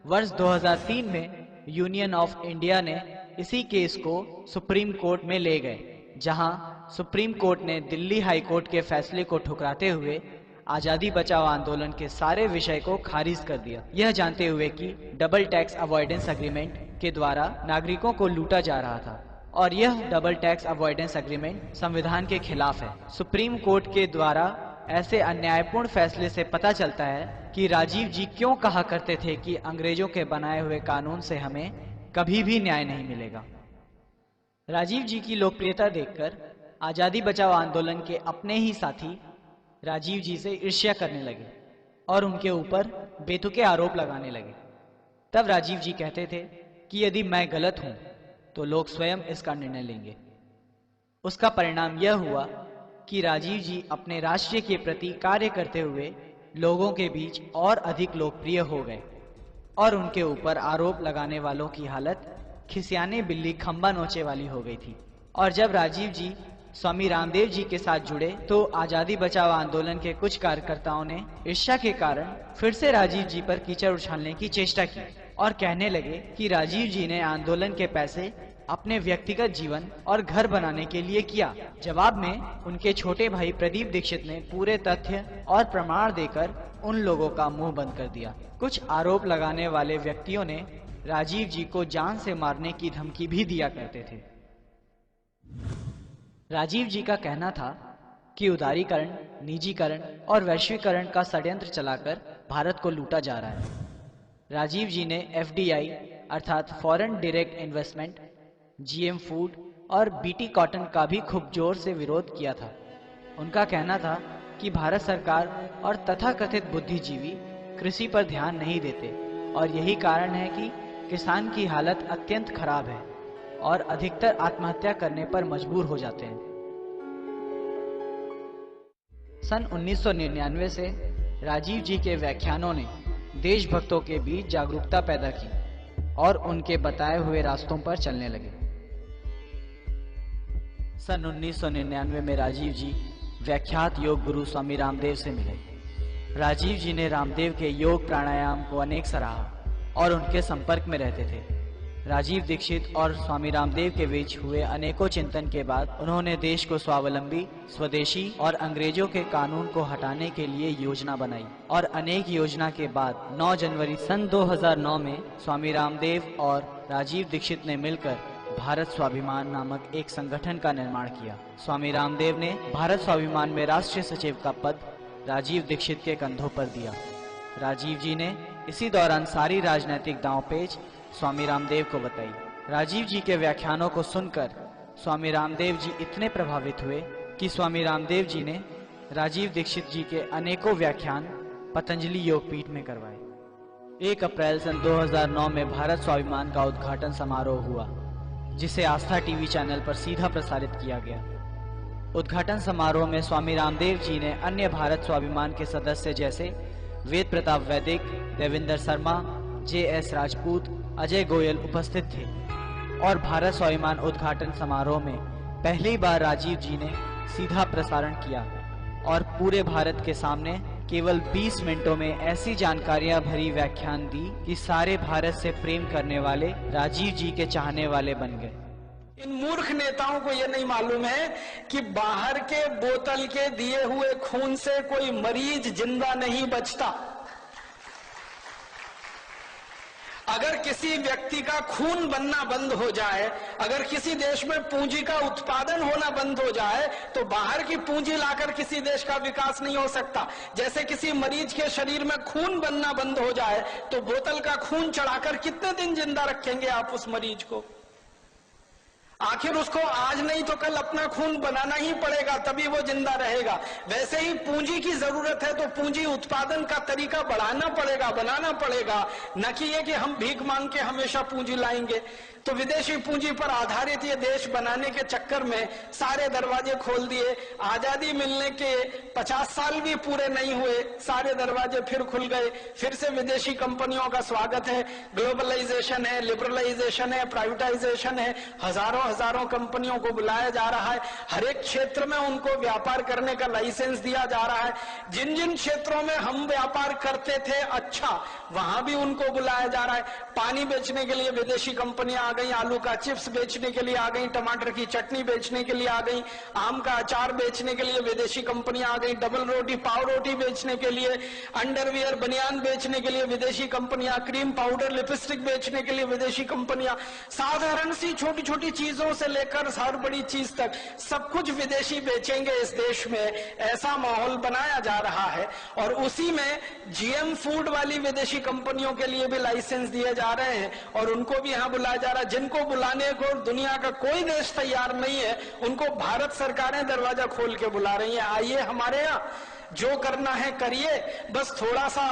Speaker 2: वर्ष 2003 में यूनियन ऑफ इंडिया ने इसी केस को सुप्रीम कोर्ट में ले गए, जहां सुप्रीम कोर्ट ने दिल्ली हाई कोर्ट के फैसले को ठुकराते हुए आज़ादी बचाओ आंदोलन के सारे विषय को खारिज कर दिया, यह जानते हुए कि डबल टैक्स अवॉइडेंस एग्रीमेंट के द्वारा नागरिकों को लूटा जा रहा था और यह डबल टैक्स अवॉइडेंस एग्रीमेंट संविधान के खिलाफ है। सुप्रीम कोर्ट के द्वारा ऐसे अन्यायपूर्ण फैसले से पता चलता है कि राजीव जी क्यों कहा करते थे कि अंग्रेजों के बनाए हुए कानून से हमें कभी भी न्याय नहीं मिलेगा। राजीव जी की लोकप्रियता देखकर आज़ादी बचाओ आंदोलन के अपने ही साथी राजीव जी से ईर्ष्या करने लगे और उनके ऊपर बेतुके आरोप लगाने लगे। तब राजीव जी कहते थे कि यदि मैं गलत हूं तो लोग स्वयं इसका निर्णय लेंगे। उसका परिणाम यह हुआ कि राजीव जी अपने राष्ट्र के प्रति कार्य करते हुए लोगों के बीच और अधिक लोकप्रिय हो गए और उनके ऊपर आरोप लगाने वालों की हालत खिसियाने बिल्ली खंबा नोचे वाली हो गई थी। और जब राजीव जी स्वामी रामदेव जी के साथ जुड़े तो आज़ादी बचाओ आंदोलन के कुछ कार्यकर्ताओं ने ईर्ष्या के कारण फिर से राजीव जी पर कीचड़ उछालने की चेष्टा की और कहने लगे कि राजीव जी ने आंदोलन के पैसे अपने व्यक्तिगत जीवन और घर बनाने के लिए किया। जवाब में उनके छोटे भाई प्रदीप दीक्षित ने पूरे तथ्य और प्रमाण देकर उन लोगों का मुंह बंद कर दिया। कुछ आरोप लगाने वाले व्यक्तियों ने राजीव जी को जान से मारने की धमकी भी दिया करते थे। राजीव जी का कहना था कि उदारीकरण, निजीकरण और वैश्वीकरण का षड्यंत्र चलाकर भारत को लूटा जा रहा है। राजीव जी ने FDI अर्थात foreign direct investment, GM food और BT कॉटन का भी खूब जोर से विरोध किया था। उनका कहना था कि भारत सरकार और तथाकथित बुद्धिजीवी कृषि पर ध्यान नहीं देते और यही कारण है कि किसान की हालत अत्यंत खराब है और अधिकतर आत्महत्या करने पर मजबूर हो जाते हैं। सन 1999 से राजीव जी के व्याख्यानों ने देशभक्तों के बीच जागरूकता पैदा की और उनके बताए हुए रास्तों पर चलने लगे। सन 1999 में राजीव जी व्याख्यात योग गुरु स्वामी रामदेव से मिले। राजीव जी ने रामदेव के योग प्राणायाम को अनेक सराहा और उनके संपर्क में रहते थे। राजीव दीक्षित और स्वामी रामदेव के बीच हुए अनेकों चिंतन के बाद उन्होंने देश को स्वावलंबी, स्वदेशी और अंग्रेजों के कानून को हटाने के लिए योजना बनाई और अनेक योजना के बाद 9 जनवरी सन 2009 में स्वामी रामदेव और राजीव दीक्षित ने मिलकर भारत स्वाभिमान नामक एक संगठन का निर्माण किया। स्वामी रामदेव ने भारत स्वाभिमान में राष्ट्रीय सचिव का पद राजीव दीक्षित के कंधों पर दिया। राजीव जी ने इसी दौरान सारी राजनीतिक दांवपेच स्वामी रामदेव को बताई। राजीव जी के व्याख्यानों को सुनकर स्वामी रामदेव जी इतने प्रभावित हुए कि स्वामी रामदेव जी ने राजीव दीक्षित जी के अनेकों व्याख्यान पतंजलि योगपीठ में करवाए। 1 अप्रैल सन 2009 में भारत स्वाभिमान का उद्घाटन समारोह हुआ, जिसे आस्था टीवी चैनल पर सीधा प्रसारित किया गया। उद्घाटन समारोह में स्वामी रामदेव जी ने अन्य भारत स्वाभिमान के सदस्य जैसे वेद प्रताप वैदिक, देवेंद्र शर्मा, JS राजपूत, अजय गोयल उपस्थित थे और भारत स्वाभिमान उद्घाटन समारोह में पहली बार राजीव जी ने सीधा प्रसारण किया और पूरे भारत के सामने केवल 20 मिनटों में ऐसी जानकारियां भरी व्याख्यान दी कि सारे भारत से प्रेम करने वाले राजीव जी के चाहने वाले बन गए।
Speaker 1: इन मूर्ख नेताओं को यह नहीं मालूम है कि बाहर के बोतल के दिए हुए खून से कोई मरीज जिंदा नहीं बचता। अगर किसी व्यक्ति का खून बनना बंद हो जाए, अगर किसी देश में पूंजी का उत्पादन होना बंद हो जाए, तो बाहर की पूंजी लाकर किसी देश का विकास नहीं हो सकता। जैसे किसी मरीज के शरीर में खून बनना बंद हो जाए तो बोतल का खून चढ़ाकर कितने दिन जिंदा रखेंगे आप उस मरीज को?
Speaker 5: आखिर उसको आज नहीं तो कल अपना खून बनाना ही पड़ेगा, तभी वो जिंदा रहेगा। वैसे ही पूंजी की जरूरत है तो पूंजी उत्पादन का तरीका बढ़ाना पड़ेगा, बनाना पड़ेगा, न कि ये कि हम भीख मांग के हमेशा पूंजी लाएंगे। तो विदेशी पूंजी पर आधारित ये देश बनाने के चक्कर में सारे दरवाजे खोल दिए। आजादी मिलने के 50 साल भी पूरे नहीं हुए, सारे दरवाजे फिर खुल गए। फिर से विदेशी कंपनियों का स्वागत है, ग्लोबलाइजेशन है, लिबरलाइजेशन है, प्राइवेटाइजेशन है, हजारों कंपनियों को बुलाया जा रहा है। हर एक क्षेत्र में उनको व्यापार करने का लाइसेंस दिया जा रहा है। जिन जिन क्षेत्रों में हम व्यापार करते थे अच्छा, वहां भी उनको बुलाया जा रहा है। पानी बेचने के लिए विदेशी कंपनियां आ गई, आलू का चिप्स बेचने के लिए आ गई, टमाटर की चटनी बेचने के लिए आ गई, आम का अचार बेचने के लिए विदेशी कंपनियां आ गई, डबल रोटी पाव रोटी बेचने के लिए, अंडरवियर बनियान बेचने के लिए विदेशी कंपनियां, क्रीम पाउडर लिपस्टिक बेचने के लिए विदेशी कंपनियां, साधारण सी छोटी छोटी चीजों से लेकर हर बड़ी चीज तक सब कुछ विदेशी बेचेंगे इस देश में, ऐसा माहौल बनाया जा रहा है। और उसी में जीएम फूड वाली विदेशी कंपनियों के लिए भी लाइसेंस दिए जा रहे हैं और उनको भी यहां बुलाया जा रहा है। जिनको बुलाने को दुनिया का कोई देश तैयार नहीं है, उनको भारत सरकारें दरवाजा खोल के बुला रही है, आइए हमारे यहां, जो करना है करिए, बस थोड़ा सा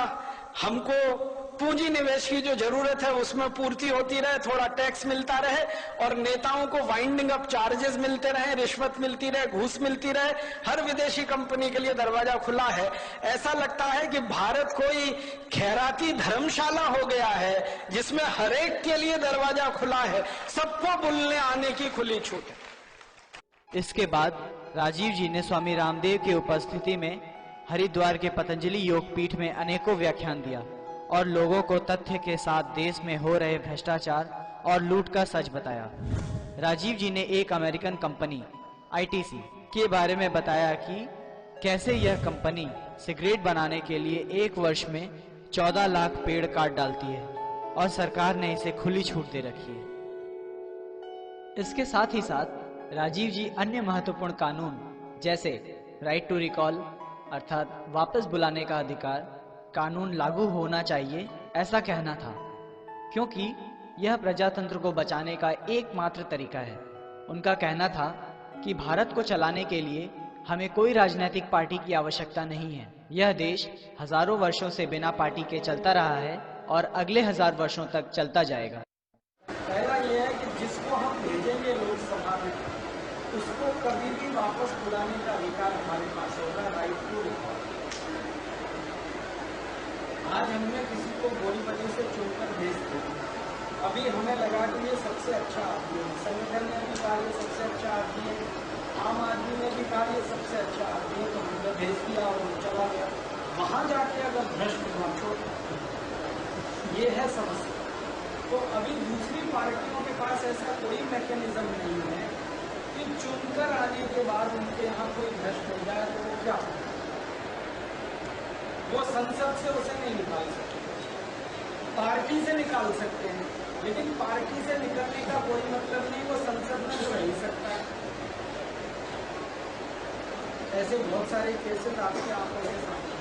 Speaker 5: हमको पूंजी निवेश की जो जरूरत है उसमें पूर्ति होती रहे, थोड़ा टैक्स मिलता रहे और नेताओं को वाइंडिंग अप चार्जेस मिलते रहे, रिश्वत मिलती रहे, घूस मिलती रहे। हर विदेशी कंपनी के लिए दरवाजा खुला है। ऐसा लगता है कि भारत कोई खैराती धर्मशाला हो गया है जिसमें हर एक के लिए दरवाजा खुला है, सबको बुलने आने की खुली छूट है।
Speaker 2: इसके बाद राजीव जी ने स्वामी रामदेव की उपस्थिति में हरिद्वार के पतंजलि योगपीठ में अनेकों व्याख्यान दिया और लोगों को तथ्य के साथ देश में हो रहे भ्रष्टाचार और लूट का सच बताया। राजीव जी ने एक अमेरिकन कंपनी आईटीसी के बारे में बताया कि कैसे यह कंपनी सिगरेट बनाने के लिए 1 वर्ष में 14 लाख पेड़ काट डालती है और सरकार ने इसे खुली छूट दे रखी है। इसके साथ ही साथ राजीव जी अन्य महत्वपूर्ण कानून जैसे राइट टू रिकॉल अर्थात वापस बुलाने का अधिकार कानून लागू होना चाहिए ऐसा कहना था, क्योंकि यह प्रजातंत्र को बचाने का एकमात्र तरीका है। उनका कहना था कि भारत को चलाने के लिए हमें कोई राजनीतिक पार्टी की आवश्यकता नहीं है। यह देश हजारों वर्षों से बिना पार्टी के चलता रहा है और अगले 1000 वर्षों तक चलता जाएगा।
Speaker 1: पहला यह है कि जिसको हम भेजेंगे लोकसभा में उसको कभी भी वापस बुलाने का अधिकार हमारे पास होगा, राइट टू रिकॉल। आज हमने किसी को गोली वजह से चुनकर भेज दिया, अभी हमें लगा कि ये सबसे अच्छा आदमी है, संगठन ने भी कहा ये सबसे अच्छा आदमी है, आम आदमी ने भी कहा ये सबसे अच्छा आदमी है, तो हमने भेज दिया और वो चला गया। वहां जाके अगर भ्रष्ट हुआ ये है समस्या। तो अभी दूसरी पार्टियों के पास ऐसा कोई मैकेनिज्म नहीं है कि चुनकर आने के बाद उनके यहाँ कोई भ्रष्ट हो जाए तो वो क्या हो, वो संसद से उसे नहीं निकाल सकते, पार्टी से निकाल सकते हैं, लेकिन पार्टी से निकलने का कोई मतलब नहीं, वो संसद में तो रह सकता है। ऐसे बहुत सारे केसेस आपके आंखों के सामने,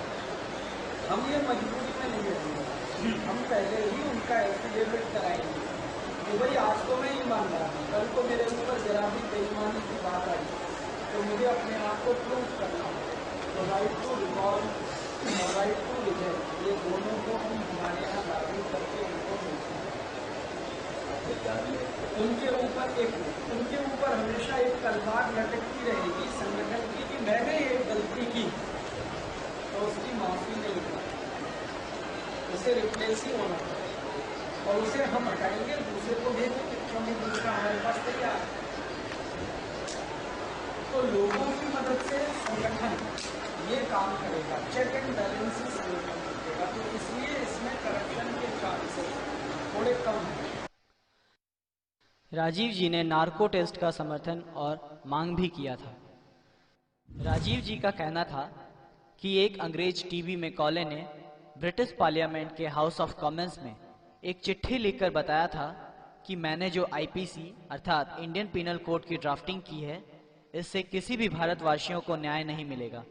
Speaker 1: हम ये मजबूरी में नहीं रहेंगे, हम पहले ही उनका एफिडेविट कराएंगे कि भाई आज तो मैं ईमान रहा हूँ, कल को मेरे ऊपर जरा भी बेईमानी की बात आई तो मुझे अपने आप को प्रूव करना है। तो राइट टू रिकॉल और राइट टू रिजेक्ट, ये दोनों को हम हमारे यहाँ लागू करके उनको उनके ऊपर हमेशा एक तलवार लटकती रहेगी संगठन की कि मैंने एक गलती की तो उसकी माफी नहीं कर, उसे रिप्लेस ही होना और उसे हम हटाएंगे, दूसरे को भेजेंगे क्योंकि दूसरा हमारे पास तैयार है। तो लोगों की मदद से संगठन ये काम करेगा, चेक एंड बैलेंस संगठन करेगा, तो इसलिए इसमें करप्शन के चांसेस थोड़े कम हैं।
Speaker 2: राजीव जी ने नार्को टेस्ट का समर्थन और मांग भी किया था। राजीव जी का कहना था कि एक अंग्रेज टीवी में कॉले ने ब्रिटिश पार्लियामेंट के हाउस ऑफ कॉमन्स में एक चिट्ठी लिखकर बताया था कि मैंने जो आईपीसी अर्थात इंडियन पिनल कोड की ड्राफ्टिंग की है, इससे किसी भी भारतवासियों को न्याय नहीं मिलेगा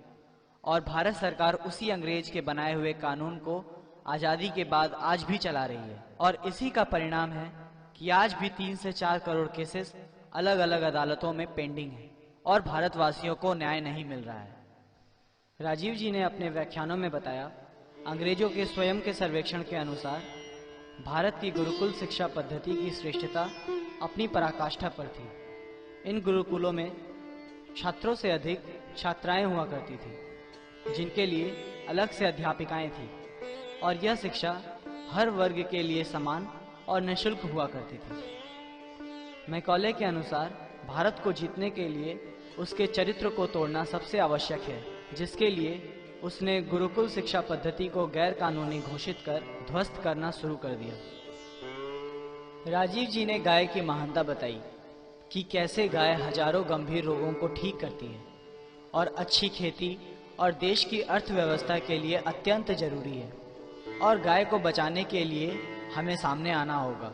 Speaker 2: और भारत सरकार उसी अंग्रेज के बनाए हुए कानून को आज़ादी के बाद आज भी चला रही है और इसी का परिणाम है कि आज भी 3 से 4 करोड़ केसेस अलग अलग अदालतों में पेंडिंग है और भारतवासियों को न्याय नहीं मिल रहा है। राजीव जी ने अपने व्याख्यानों में बताया, अंग्रेजों के स्वयं के सर्वेक्षण के अनुसार भारत की गुरुकुल शिक्षा पद्धति की श्रेष्ठता अपनी पराकाष्ठा पर थी। इन गुरुकुलों में छात्रों से अधिक छात्राएं हुआ करती थी, जिनके लिए अलग से अध्यापिकाएं थी, और यह शिक्षा हर वर्ग के लिए समान और निःशुल्क हुआ करती थी। मैकॉले के अनुसार भारत को जीतने के लिए उसके चरित्र को तोड़ना सबसे आवश्यक है, जिसके लिए उसने गुरुकुल शिक्षा पद्धति को गैर कानूनी घोषित कर ध्वस्त करना शुरू कर दिया। राजीव जी ने गाय की महानता बताई कि कैसे गाय हजारों गंभीर रोगों को ठीक करती है और अच्छी खेती और देश की अर्थव्यवस्था के लिए अत्यंत जरूरी है, और गाय को बचाने के लिए हमें सामने आना होगा।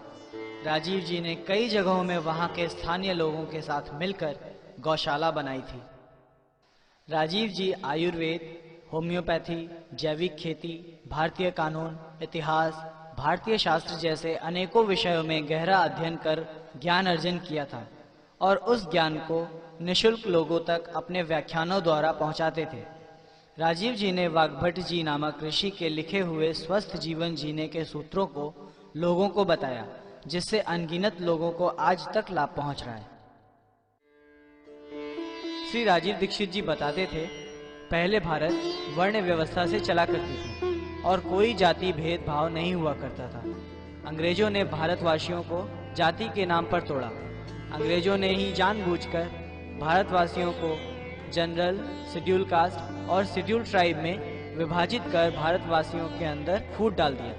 Speaker 2: राजीव जी ने कई जगहों में वहां के स्थानीय लोगों के साथ मिलकर गौशाला बनाई थी। राजीव जी आयुर्वेद, होम्योपैथी, जैविक खेती, भारतीय कानून, इतिहास, भारतीय शास्त्र जैसे अनेकों विषयों में गहरा अध्ययन कर ज्ञान अर्जन किया था, और उस ज्ञान को निःशुल्क लोगों तक अपने व्याख्यानों द्वारा पहुंचाते थे। राजीव जी ने वाग्भट जी नामक ऋषि के लिखे हुए स्वस्थ जीवन जीने के सूत्रों को लोगों को बताया, जिससे अनगिनत लोगों को आज तक लाभ पहुंच रहा है। श्री राजीव दीक्षित जी बताते थे, पहले भारत वर्ण व्यवस्था से चला करती थी और कोई जाति भेदभाव नहीं हुआ करता था। अंग्रेजों ने भारतवासियों को जाति के नाम पर तोड़ा। अंग्रेजों ने ही जानबूझकर भारतवासियों को जनरल, शेड्यूल कास्ट और शेड्यूल ट्राइब में विभाजित कर भारतवासियों के अंदर फूट डाल दिया।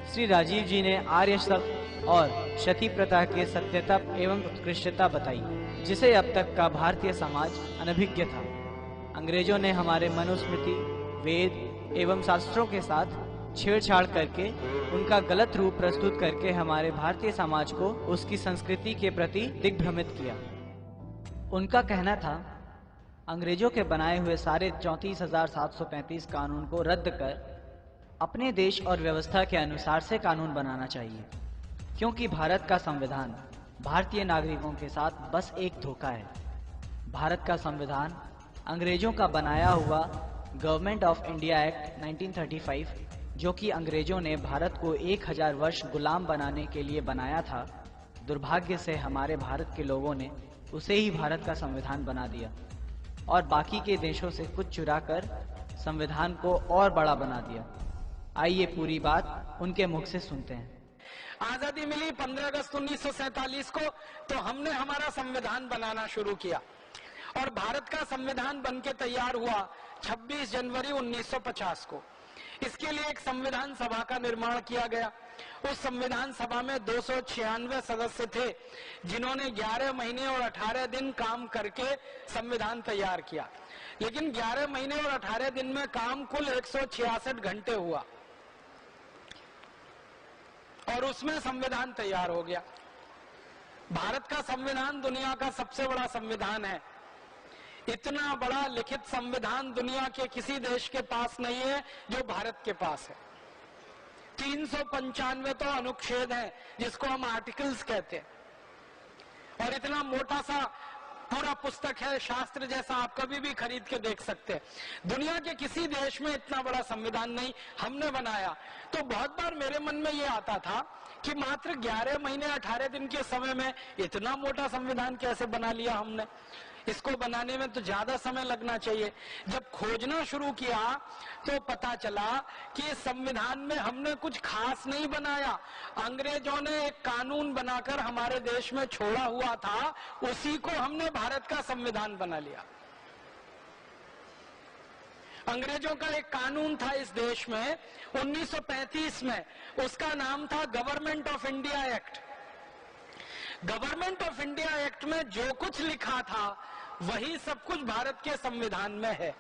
Speaker 2: श्री राजीव जी ने आर्य शब्द और क्षति प्रथा के सत्यता एवं उत्कृष्टता बताई, जिसे अब तक का भारतीय समाज अनभिज्ञ था। अंग्रेजों ने हमारे मनुस्मृति, वेद एवं शास्त्रों के साथ छेड़छाड़ करके उनका गलत रूप प्रस्तुत करके हमारे भारतीय समाज को उसकी संस्कृति के प्रति दिग्भ्रमित किया। उनका कहना था, अंग्रेजों के बनाए हुए सारे 34,735 कानून को रद्द कर अपने देश और व्यवस्था के अनुसार से कानून बनाना चाहिए, क्योंकि भारत का संविधान भारतीय नागरिकों के साथ बस एक धोखा है। भारत का संविधान अंग्रेजों का बनाया हुआ गवर्नमेंट ऑफ इंडिया एक्ट 1935, जो कि अंग्रेजों ने भारत को 1000 वर्ष गुलाम बनाने के लिए बनाया था, दुर्भाग्य से हमारे भारत के लोगों ने उसे ही भारत का संविधान बना दिया और बाकी के देशों से कुछ चुराकर संविधान को और बड़ा बना दिया। आइए पूरी बात उनके मुख से सुनते हैं।
Speaker 5: आजादी मिली 15 अगस्त 1947 को, तो हमने हमारा संविधान बनाना शुरू किया और भारत का संविधान बनके तैयार हुआ 26 जनवरी 1950 को। इसके लिए एक संविधान सभा का निर्माण किया गया। उस संविधान सभा में 296 सदस्य थे, जिन्होंने 11 महीने और 18 दिन काम करके संविधान तैयार किया। लेकिन 11 महीने और 18 दिन में काम कुल 166 घंटे हुआ और उसमें संविधान तैयार हो गया। भारत का संविधान दुनिया का सबसे बड़ा संविधान है। इतना बड़ा लिखित संविधान दुनिया के किसी देश के पास नहीं है जो भारत के पास है। 395 तो अनुच्छेद हैं, जिसको हम आर्टिकल्स कहते हैं, और इतना मोटा सा पूरा पुस्तक है, शास्त्र जैसा, आप कभी भी खरीद के देख सकते हैं। दुनिया के किसी देश में इतना बड़ा संविधान नहीं हमने बनाया। तो बहुत बार मेरे मन में ये आता था कि मात्र 11 महीने 18 दिन के समय में इतना मोटा संविधान कैसे बना लिया हमने। इसको बनाने में तो ज्यादा समय लगना चाहिए। जब खोजना शुरू किया तो पता चला कि इस संविधान में हमने कुछ खास नहीं बनाया। अंग्रेजों ने एक कानून बनाकर हमारे देश में छोड़ा हुआ था, उसी को हमने भारत का संविधान बना लिया। अंग्रेजों का एक कानून था इस देश में 1935 में, उसका नाम था government of India act. Government of India act में जो कुछ लिखा था वही सब कुछ भारत के संविधान में है,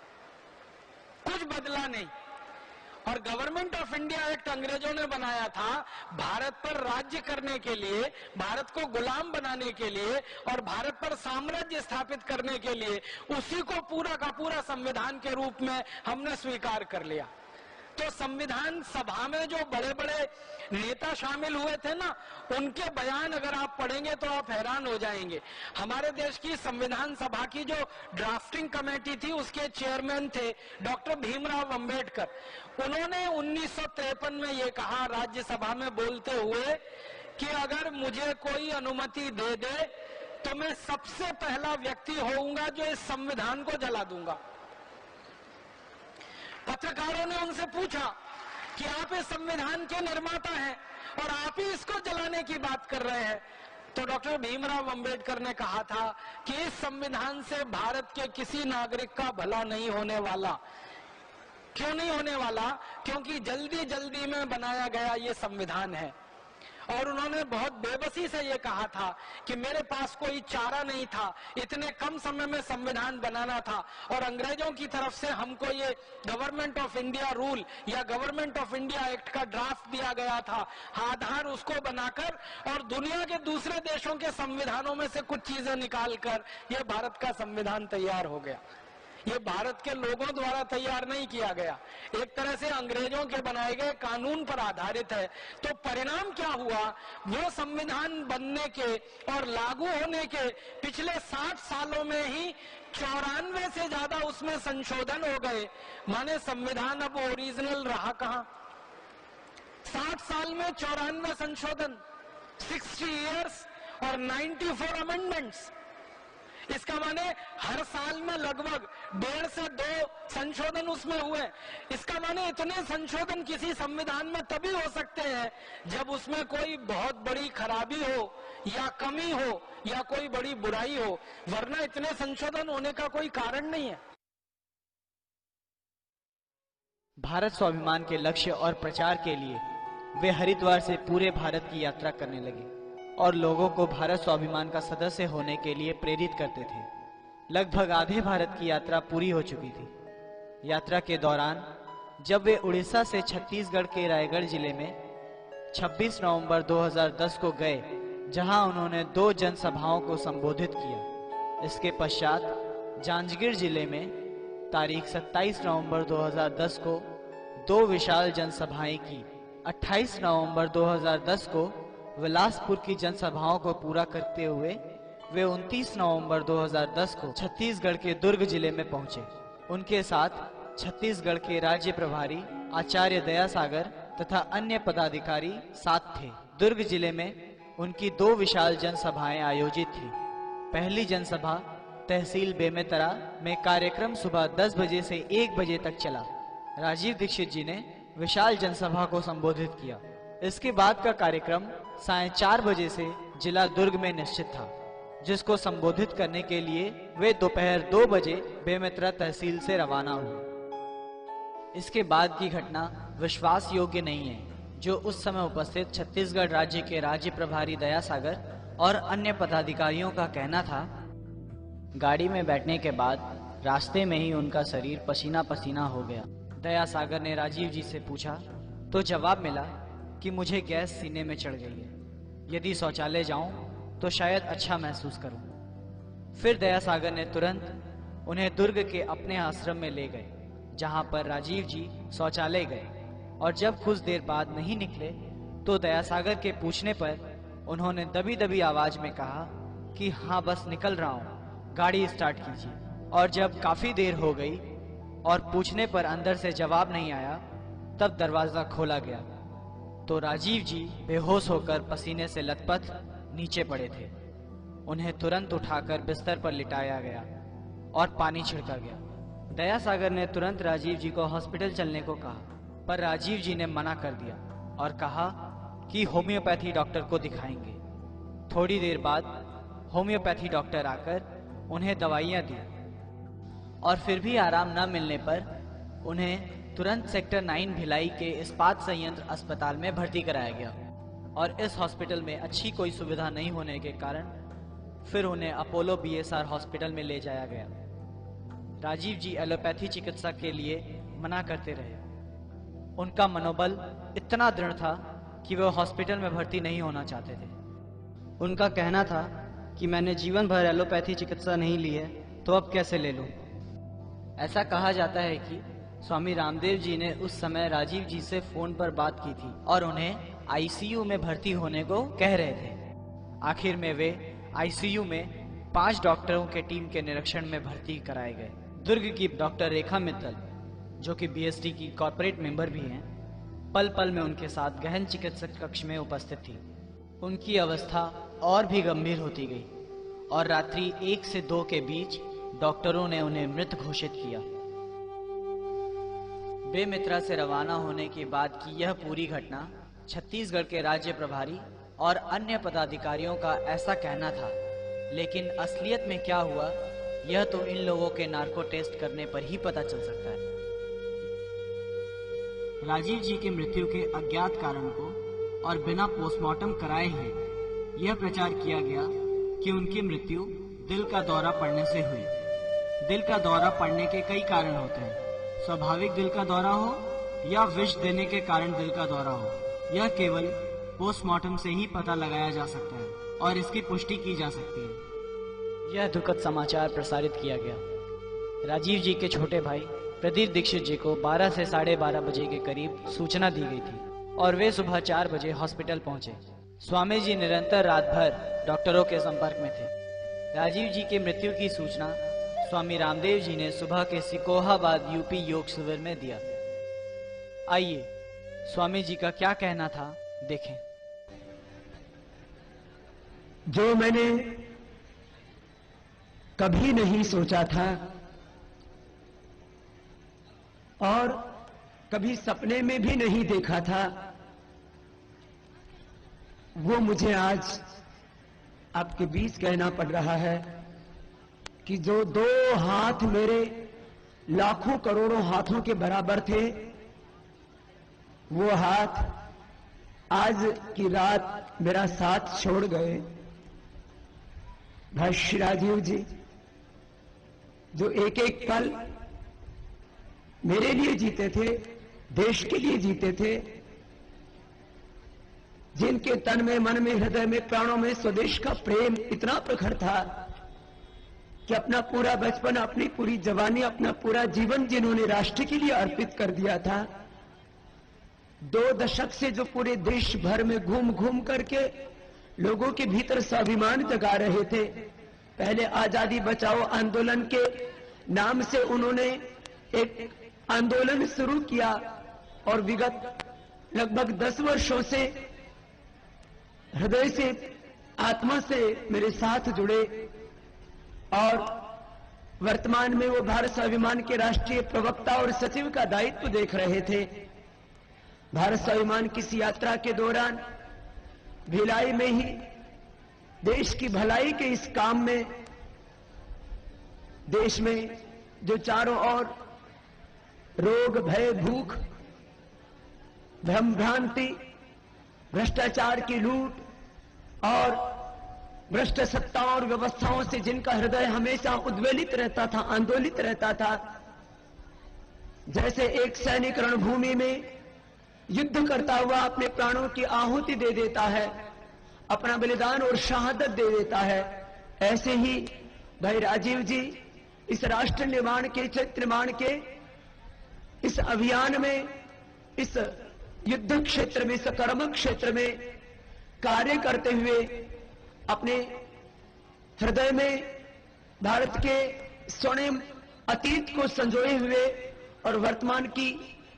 Speaker 5: कुछ बदला नहीं। और गवर्नमेंट ऑफ इंडिया एक्ट अंग्रेजों ने बनाया था भारत पर राज्य करने के लिए, भारत को गुलाम बनाने के लिए और भारत पर साम्राज्य स्थापित करने के लिए। उसी को पूरा का पूरा संविधान के रूप में हमने स्वीकार कर लिया। तो संविधान सभा में जो बड़े बड़े नेता शामिल हुए थे ना, उनके बयान अगर आप पढ़ेंगे तो आप हैरान हो जाएंगे। हमारे देश की संविधान सभा की जो ड्राफ्टिंग कमेटी थी, उसके चेयरमैन थे डॉक्टर भीमराव अंबेडकर। उन्होंने 1953 में ये कहा राज्यसभा में बोलते हुए कि अगर मुझे कोई अनुमति दे दे तो मैं सबसे पहला व्यक्ति होऊंगा जो इस संविधान को जला दूंगा। पत्रकारों ने उनसे पूछा कि आप इस संविधान के निर्माता हैं और आप ही इसको जलाने की बात कर रहे हैं। तो डॉक्टर भीमराव अंबेडकर ने कहा था कि इस संविधान से भारत के किसी नागरिक का भला नहीं होने वाला। क्यों नहीं होने वाला? क्योंकि जल्दी जल्दी में बनाया गया ये संविधान है। और उन्होंने बहुत बेबसी से ये कहा था कि मेरे पास कोई चारा नहीं था, इतने कम समय में संविधान बनाना था और अंग्रेजों की तरफ से हमको ये गवर्नमेंट ऑफ इंडिया रूल या गवर्नमेंट ऑफ इंडिया एक्ट का ड्राफ्ट दिया गया था। आधार उसको बनाकर और दुनिया के दूसरे देशों के संविधानों में से कुछ चीजें निकालकर ये भारत का संविधान तैयार हो गया। ये भारत के लोगों द्वारा तैयार नहीं किया गया, एक तरह से अंग्रेजों के बनाए गए कानून पर आधारित है। तो परिणाम क्या हुआ? वो संविधान बनने के और लागू होने के पिछले 60 सालों में ही 94 से ज्यादा उसमें संशोधन हो गए। माने संविधान अब ओरिजिनल रहा कहां? 60 साल में 94 संशोधन, 60 इयर्स और 94 अमेंडमेंट्स। इसका माने हर साल में लगभग 1.5 से 2 संशोधन उसमें हुए। इसका माने इतने संशोधन किसी संविधान में तभी हो सकते हैं जब उसमें कोई बहुत बड़ी खराबी हो या कमी हो या कोई बड़ी बुराई हो, वरना इतने संशोधन होने का कोई कारण नहीं है।
Speaker 2: भारत स्वाभिमान के लक्ष्य और प्रचार के लिए वे हरिद्वार से पूरे भारत की यात्रा करने लगे और लोगों को भारत स्वाभिमान का सदस्य होने के लिए प्रेरित करते थे। लगभग आधे भारत की यात्रा पूरी हो चुकी थी। यात्रा के दौरान जब वे उड़ीसा से छत्तीसगढ़ के रायगढ़ जिले में 26 नवंबर 2010 को गए, जहां उन्होंने 2 जनसभाओं को संबोधित किया। इसके पश्चात जांजगीर जिले में तारीख 27 नवंबर 2010 को 2 विशाल जनसभाएं की। 28 नवंबर 2010 को विलासपुर की जनसभाओं को पूरा करते हुए वे 29 नवंबर 2010 को छत्तीसगढ़ के दुर्ग जिले में पहुंचे। उनके साथ छत्तीसगढ़ के राज्य प्रभारी आचार्य दयासागर तथा अन्य पदाधिकारी साथ थे। दुर्ग जिले में उनकी 2 विशाल जनसभाएं आयोजित थी। पहली जनसभा तहसील बेमेतरा में कार्यक्रम सुबह 10 बजे से 1 बजे तक चला। राजीव दीक्षित जी ने विशाल जनसभा को संबोधित किया। इसके बाद का कार्यक्रम सायं 4 बजे से जिला दुर्ग में निश्चित था, जिसको संबोधित करने के लिए वे दोपहर 2 बजे बेमेतरा तहसील से रवाना हुए। इसके बाद की घटना विश्वास योग्य नहीं है, जो उस समय उपस्थित छत्तीसगढ़ राज्य के राज्य प्रभारी दयासागर और अन्य पदाधिकारियों का कहना था। गाड़ी में बैठने के बाद रास्ते में ही उनका शरीर पसीना पसीना हो गया। दयासागर ने राजीव जी से पूछा तो जवाब मिला कि मुझे गैस सीने में चढ़ गई है, यदि शौचालय जाऊं तो शायद अच्छा महसूस करूं। फिर दयासागर ने तुरंत उन्हें दुर्ग के अपने आश्रम में ले गए, जहां पर राजीव जी शौचालय गए और जब कुछ देर बाद नहीं निकले तो दयासागर के पूछने पर उन्होंने दबी दबी आवाज में कहा कि हाँ बस निकल रहा हूँ, गाड़ी स्टार्ट कीजिए। और जब काफी देर हो गई और पूछने पर अंदर से जवाब नहीं आया, तब दरवाजा खोला गया तो राजीव जी बेहोश होकर पसीने से लथपथ नीचे पड़े थे। उन्हें तुरंत उठाकर बिस्तर पर लिटाया गया और पानी छिड़का गया। दयासागर ने तुरंत राजीव जी को हॉस्पिटल चलने को कहा, पर राजीव जी ने मना कर दिया और कहा कि होम्योपैथी डॉक्टर को दिखाएंगे। थोड़ी देर बाद होम्योपैथी डॉक्टर आकर उन्हें दवाइयां दी और फिर भी आराम न मिलने पर उन्हें तुरंत सेक्टर 9 भिलाई के इस्पात संयंत्र अस्पताल में भर्ती कराया गया और इस हॉस्पिटल में अच्छी कोई सुविधा नहीं होने के कारण फिर उन्हें अपोलो BSR हॉस्पिटल में ले जाया गया। राजीव जी एलोपैथी चिकित्सा के लिए मना करते रहे। उनका मनोबल इतना दृढ़ था कि वे हॉस्पिटल में भर्ती नहीं होना चाहते थे। उनका कहना था कि मैंने जीवन भर एलोपैथी चिकित्सा नहीं ली है तो अब कैसे ले लूं। ऐसा कहा जाता है कि स्वामी रामदेव जी ने उस समय राजीव जी से फोन पर बात की थी और उन्हें आईसीयू में भर्ती होने को कह रहे थे। आखिर में वे आईसीयू में 5 डॉक्टरों के टीम के निरीक्षण में भर्ती कराए गए। दुर्ग की डॉक्टर रेखा मित्तल, जो कि बीएसटी की कॉर्पोरेट मेंबर भी हैं, पल पल में उनके साथ गहन चिकित्सक कक्ष में उपस्थित थी। उनकी अवस्था और भी गंभीर होती गई और रात्रि 1 से 2 के बीच डॉक्टरों ने उन्हें मृत घोषित किया। बेमित्रा से रवाना होने के बाद की यह पूरी घटना छत्तीसगढ़ के राज्य प्रभारी और अन्य पदाधिकारियों का ऐसा कहना था, लेकिन असलियत में क्या हुआ यह तो इन लोगों के नार्को टेस्ट करने पर ही पता चल सकता है। राजीव जी की मृत्यु के अज्ञात कारण को और बिना पोस्टमार्टम कराए ही यह प्रचार किया गया कि उनकी मृत्यु दिल का दौरा पड़ने से हुई। दिल का दौरा पड़ने के कई कारण होते हैं। स्वाभाविक दिल का दौरा हो या विष देने के कारण दिल का दौरा हो, यह केवल पोस्टमार्टम से ही पता लगाया जा सकता है और इसकी पुष्टि की जा सकती है। यह दुखद समाचार प्रसारित किया गया। राजीव जी के छोटे भाई प्रदीप दीक्षित जी को 12 से 12:30 बजे के करीब सूचना दी गई थी और वे सुबह 4 बजे हॉस्पिटल पहुंचे। स्वामी जी निरंतर रात भर डॉक्टरों के संपर्क में थे। राजीव जी की मृत्यु की सूचना स्वामी रामदेव जी ने सुबह के सिकोहाबाद यूपी योग शिविर में दिया। आइए स्वामी जी का क्या कहना था देखें।
Speaker 6: जो मैंने कभी नहीं सोचा था और कभी सपने में भी नहीं देखा था, वो मुझे आज आपके बीच कहना पड़ रहा है कि जो 2 हाथ मेरे लाखों करोड़ों हाथों के बराबर थे, वो हाथ आज की रात मेरा साथ छोड़ गए। भाई श्री राजीव जी जो एक एक पल मेरे लिए जीते थे, देश के लिए जीते थे, जिनके तन में, मन में, हृदय में, प्राणों में स्वदेश का प्रेम इतना प्रखर था कि अपना पूरा बचपन, अपनी पूरी जवानी, अपना पूरा जीवन जिन्होंने राष्ट्र के लिए अर्पित कर दिया था। 2 दशक से जो पूरे देश भर में घूम घूम करके लोगों के भीतर स्वाभिमान जगा रहे थे। पहले आजादी बचाओ आंदोलन के नाम से उन्होंने एक आंदोलन शुरू किया और विगत लगभग 10 वर्षों से हृदय से, आत्मा से मेरे साथ जुड़े और वर्तमान में वो भारत स्वाभिमान के राष्ट्रीय प्रवक्ता और सचिव का दायित्व देख रहे थे। भारत स्वाभिमान की इस यात्रा के दौरान भिलाई में ही देश की भलाई के इस काम में, देश में जो चारों ओर रोग, भय, भूख, भ्रम भ्रांति, भ्रष्टाचार की लूट और भ्रष्ट सत्ताओं और व्यवस्थाओं से जिनका हृदय हमेशा उद्वेलित रहता था, आंदोलित रहता था, जैसे एक सैनिक रणभूमि में युद्ध करता हुआ अपने प्राणों की आहुति दे देता है, अपना बलिदान और शहादत दे देता है, ऐसे ही भाई राजीव जी इस राष्ट्र निर्माण के, चरित्र निर्माण के इस अभियान में, इस युद्ध क्षेत्र में, इस कर्म क्षेत्र में कार्य करते हुए अपने हृदय में भारत के स्वर्णिम अतीत को संजोए हुए और वर्तमान की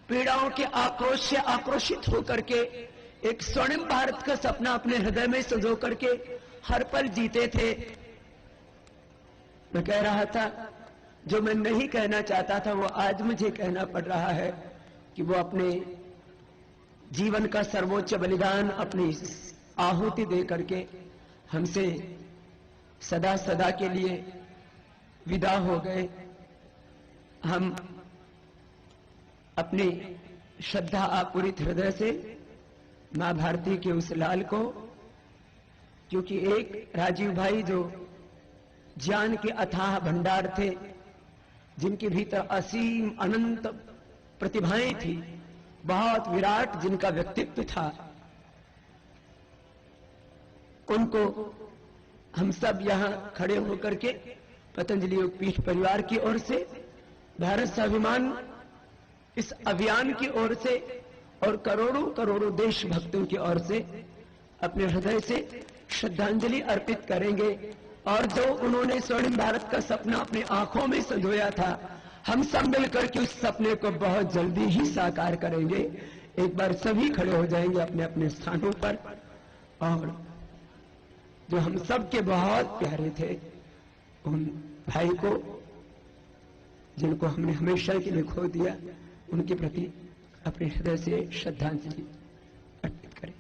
Speaker 6: पीड़ाओं के आक्रोश से आक्रोशित होकर के एक स्वर्णिम भारत का सपना अपने हृदय में संजो करके हर पल जीते थे। मैं कह रहा था, जो मैं नहीं कहना चाहता था वो आज मुझे कहना पड़ रहा है कि वो अपने जीवन का सर्वोच्च बलिदान, अपनी आहुति दे करके हमसे सदा सदा के लिए विदा हो गए। हम अपनी श्रद्धा आपूरित हृदय से मां भारती के उस लाल को, क्योंकि एक राजीव भाई जो ज्ञान के अथाह भंडार थे, जिनके भीतर असीम अनंत प्रतिभाएं थी, बहुत विराट जिनका व्यक्तित्व था, उनको हम सब यहां खड़े होकर के पतंजलि योगपीठ परिवार की ओर से भारत स्वाभिमान इस अभियान की ओर से और करोड़ों करोड़ों देशभक्तों की ओर से अपने हृदय से श्रद्धांजलि अर्पित करेंगे। और जो उन्होंने स्वर्णिम भारत का सपना अपनी आंखों में संजोया था, हम सब मिलकर के उस सपने को बहुत जल्दी ही साकार करेंगे। एक बार सभी खड़े हो जाएंगे अपने अपने स्थानों पर, और जो हम सब के बहुत प्यारे थे उन भाई को जिनको हमने हमेशा के लिए खो दिया, उनके प्रति अपने हृदय से श्रद्धांजलि अर्पित करें।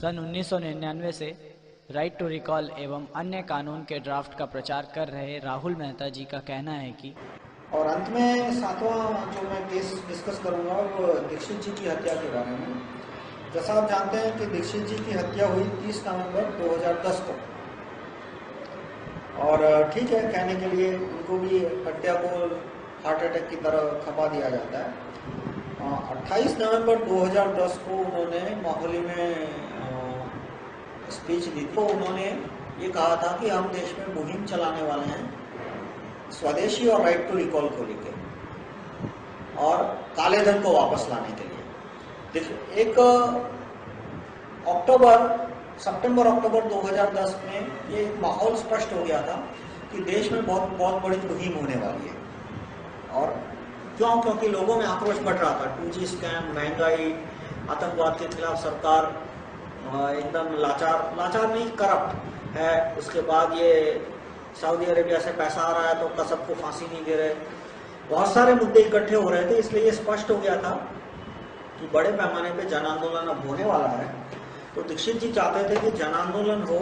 Speaker 2: सन 1999 से राइट टू रिकॉल एवं अन्य कानून के ड्राफ्ट का प्रचार कर रहे राहुल मेहता जी का कहना है कि
Speaker 7: और अंत में सातवां जो मैं केस डिस्कस करूंगा वो दीक्षित जी की हत्या के बारे में। जैसा आप जानते हैं कि दीक्षित जी की हत्या हुई 30 नवंबर 2010 को, और ठीक है, कहने के लिए उनको भी हत्या को हार्ट अटैक की तरह खपा दिया जाता है। 28 नवंबर 2010 को उन्होंने माहौली में स्पीच दी थी। तो उन्होंने ये कहा था कि हम देश में मुहिम चलाने वाले हैं स्वदेशी और राइट टू रिकॉल को लेकर और काले धन को वापस लाने के लिए। देखिए, एक सितंबर अक्टूबर 2010 में ये माहौल स्पष्ट हो गया था कि देश में बहुत बड़ी मुहिम होने वाली है। और क्यों? क्योंकि लोगों में आक्रोश बढ़ रहा था। 2G स्कैम, महंगाई, आतंकवाद के खिलाफ सरकार एकदम लाचार नहीं, करप्ट है। उसके बाद ये सऊदी अरेबिया से पैसा आ रहा है तो कसब को फांसी नहीं दे रहे। बहुत सारे मुद्दे इकट्ठे हो रहे थे, इसलिए ये स्पष्ट हो गया था कि बड़े पैमाने पे जन आंदोलन अब होने वाला है। तो दीक्षित जी चाहते थे कि जन आंदोलन हो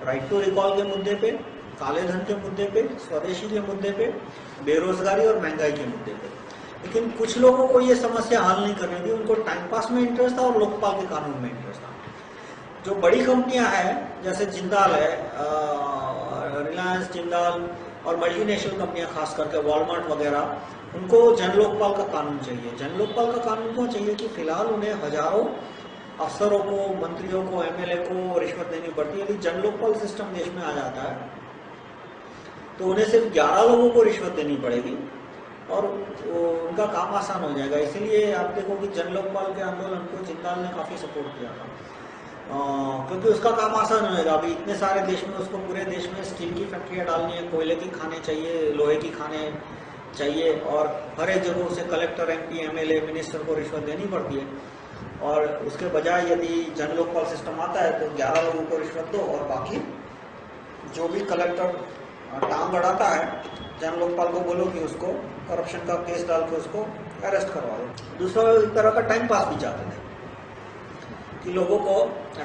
Speaker 7: राइट टू रिकॉल के मुद्दे पे, काले धन के मुद्दे पे, स्वदेशी के मुद्दे पे, बेरोजगारी और महंगाई के मुद्दे पे। लेकिन कुछ लोगों को ये समस्या हल नहीं करनी थी, उनको टाइम पास में इंटरेस्ट था और लोकपाल के कानून में इंटरेस्ट था। जो बड़ी कंपनियां हैं जैसे जिंदाल है, रिलायंस, जिंदाल और मल्टीनेशनल कंपनियां खास करके वॉलमार्ट वगैरह, उनको जन लोकपाल का कानून चाहिए। जन लोकपाल का कानून क्यों चाहिए? कि फिलहाल उन्हें हजारों अफसरों को, मंत्रियों को, एमएलए को रिश्वत देनी पड़ती है। यदि जन लोकपाल सिस्टम देश में आ जाता है तो उन्हें सिर्फ 11 लोगों को रिश्वत देनी पड़ेगी और उनका काम आसान हो जाएगा। इसीलिए आप देखो कि जन लोकपाल के आंदोलन को जिंदाल ने काफी सपोर्ट किया था, क्योंकि उसका काम आसान होगा। अभी इतने सारे देश में उसको पूरे देश में स्टील की फैक्ट्रियां डालनी है, कोयले की खाने चाहिए, लोहे की खाने चाहिए, और हर एक जगह उसे कलेक्टर, एमपी, एमएलए, मिनिस्टर को रिश्वत देनी पड़ती है। और उसके बजाय यदि जन लोकपाल सिस्टम आता है तो 11 लोगों को रिश्वत दो और बाकी जो भी कलेक्टर टांग अड़ाता है, जन लोकपाल को बोलो कि उसको करप्शन का केस डाल के उसको अरेस्ट करवा दो। दूसरा एक तरह का टाइम पास भी चाहते थे कि लोगों को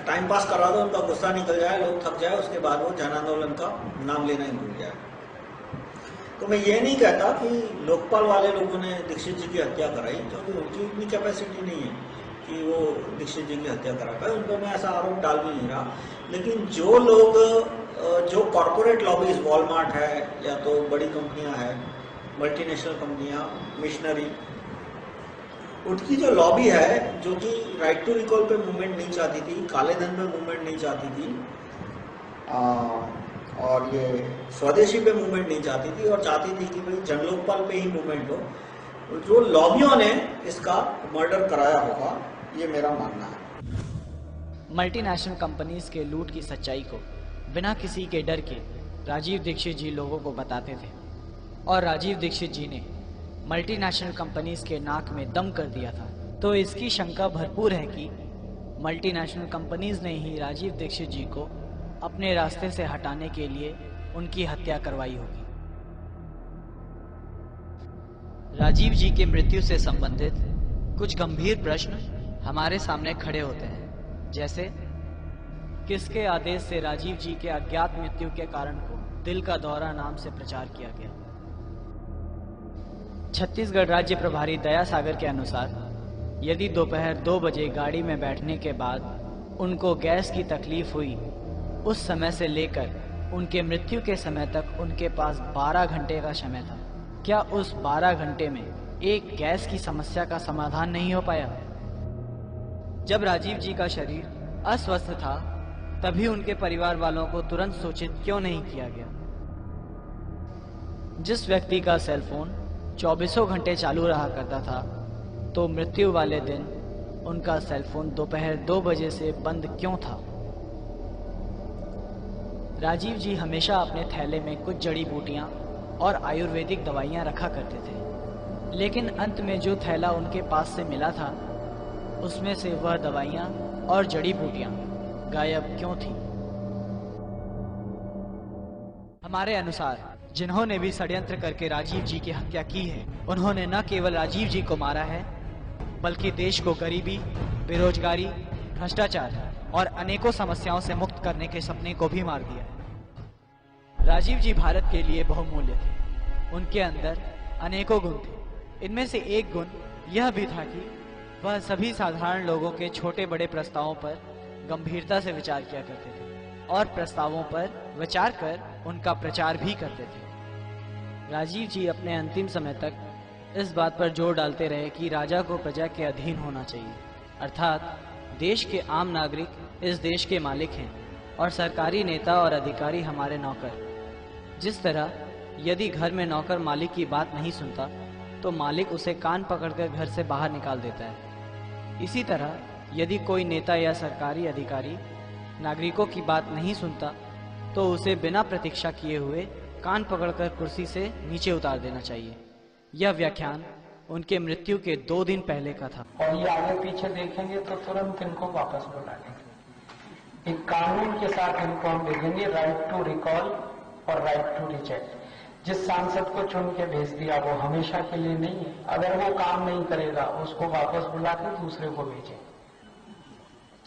Speaker 7: टाइम पास करा दो, उनका गुस्सा निकल जाए, लोग थक जाए, उसके बाद वो जन आंदोलन का नाम लेना ही भूल जाए। तो मैं ये नहीं कहता कि लोकपाल वाले लोगों ने दीक्षित जी की हत्या कराई, क्योंकि उनकी इतनी कैपेसिटी नहीं है कि वो दीक्षित जी की हत्या करा पाए। उन पर मैं ऐसा आरोप डाल भी नहीं रहा। लेकिन जो लोग, जो कॉर्पोरेट लॉबीज, वॉलमार्ट है या तो बड़ी कंपनियां हैं, मल्टीनेशनल कंपनियां, मिशनरी, उनकी जो लॉबी है, जो कि राइट टू रिकॉल पे मूवमेंट नहीं चाहती थी, काले धन पे मूवमेंट नहीं चाहती थी, और ये स्वदेशी पे मूवमेंट नहीं चाहती थी, और चाहती थी कि भाई जन लोकपाल पे ही मूवमेंट हो, जो लॉबियों ने इसका मर्डर कराया होगा, ये मेरा मानना है।
Speaker 2: मल्टीनेशनल कंपनीज के लूट की सच्चाई को बिना किसी के डर के राजीव दीक्षित जी लोगों को बताते थे, और राजीव दीक्षित जी ने मल्टीनेशनल कंपनीज के नाक में दम कर दिया था। तो इसकी शंका भरपूर है कि मल्टीनेशनल कंपनीज ने ही राजीव दीक्षित जी को अपने रास्ते से हटाने के लिए उनकी हत्या करवाई होगी। राजीव जी की मृत्यु से संबंधित कुछ गंभीर प्रश्न हमारे सामने खड़े होते हैं, जैसे किसके आदेश से राजीव जी के अज्ञात मृत्यु के कारण को दिल का दौरा नाम से प्रचार किया गया। छत्तीसगढ़ राज्य प्रभारी दया सागर के अनुसार यदि दोपहर 2 बजे गाड़ी में बैठने के बाद उनको गैस की तकलीफ हुई, उस समय से लेकर उनके मृत्यु के समय तक उनके पास 12 घंटे का समय था। क्या उस 12 घंटे में एक गैस की समस्या का समाधान नहीं हो पाया। जब राजीव जी का शरीर अस्वस्थ था, तभी उनके परिवार वालों को तुरंत सूचित क्यों नहीं किया गया? जिस व्यक्ति का सेल फोन 24 घंटे चालू रहा करता था, तो मृत्यु वाले दिन उनका सेल फोन दोपहर 2 बजे से बंद क्यों था? राजीव जी हमेशा अपने थैले में कुछ जड़ी बूटियां और आयुर्वेदिक दवाइयां रखा करते थे, लेकिन अंत में जो थैला उनके पास से मिला था, उसमें से वह दवाइयां और जड़ी बूटियां गायब क्यों थी? हमारे अनुसार जिन्होंने भी षड्यंत्र करके राजीव जी की हत्या की है, उन्होंने न केवल राजीव जी को मारा है, बल्कि देश को गरीबी, बेरोजगारी, भ्रष्टाचार और अनेकों समस्याओं से मुक्त करने के सपने को भी मार दिया है। राजीव जी भारत के लिए बहुमूल्य थे। उनके अंदर अनेकों गुण थे। इनमें से एक गुण यह भी था कि वह सभी साधारण लोगों के छोटे बड़े प्रस्तावों पर गंभीरता से विचार किया करते थे और प्रस्तावों पर विचार कर उनका प्रचार भी करते थे। राजीव जी अपने अंतिम समय तक इस बात पर जोर डालते रहे कि राजा को प्रजा के अधीन होना चाहिए, अर्थात देश के आम नागरिक इस देश के मालिक हैं और सरकारी नेता और अधिकारी हमारे नौकर। जिस तरह यदि घर में नौकर मालिक की बात नहीं सुनता, तो मालिक उसे कान पकड़कर घर से बाहर निकाल देता है। इसी तरह यदि कोई नेता या सरकारी अधिकारी नागरिकों की बात नहीं सुनता, तो उसे बिना प्रतीक्षा किए हुए कान पकड़कर कुर्सी से नीचे उतार देना चाहिए। यह व्याख्यान उनके मृत्यु के 2 दिन पहले का था।
Speaker 1: और ये आगे पीछे देखेंगे तो तुरंत इनको वापस बुला लेंगे। एक कानून के साथ इनको हम देखेंगे राइट टू रिकॉल और राइट टू रिजेक्ट। जिस सांसद को चुन के भेज दिया वो हमेशा के लिए नहीं है। अगर वो काम नहीं करेगा उसको वापस बुला के दूसरे को भेजें,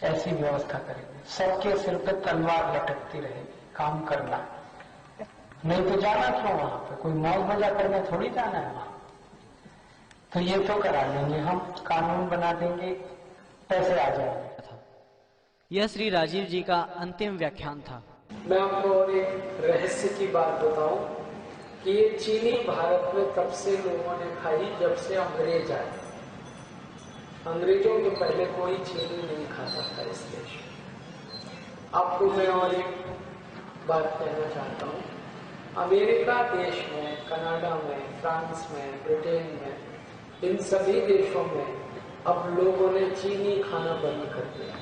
Speaker 1: ऐसी व्यवस्था करेंगे। सबके सिर पे तलवार लटकती रहेगी, काम करना नहीं तो जाना क्यों वहां पे? कोई मौज मजा करने थोड़ी जाना है वहां। तो ये तो करा लेंगे हम, कानून बना देंगे, पैसे आ जाएंगे।
Speaker 2: यह श्री राजीव जी का अंतिम व्याख्यान था।
Speaker 5: मैं आपको एक रहस्य की बात बताऊं कि ये चीनी भारत में तब से लोगों ने खाई जब से अंग्रेज आए। अंग्रेजों के पहले कोई चीनी नहीं खाता था इस देश में। आपको मैं और एक बात कहना चाहता हूँ। अमेरिका देश में, कनाडा में, फ्रांस में, ब्रिटेन में, इन सभी देशों में अब लोगों ने चीनी खाना बंद कर दिया।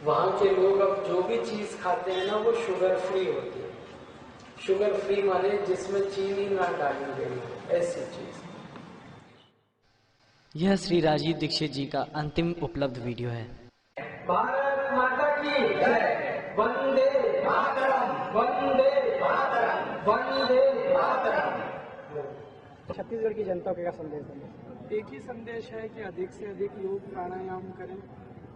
Speaker 5: वहां के लोग अब जो भी चीज खाते हैं ना, वो शुगर फ्री होती है। शुगर फ्री माने जिसमें चीनी ना डाली गई हो, ऐसी चीज।
Speaker 2: यह श्री राजीव दीक्षित जी का अंतिम उपलब्ध वीडियो है।
Speaker 5: भारत माता की जय। वंदे मातरम, वंदे मातरम, वंदे मातरम।
Speaker 4: छत्तीसगढ़ की जनता को क्या संदेश देंगे? एक ही संदेश है कि अधिक से अधिक लोग प्राणायाम करें,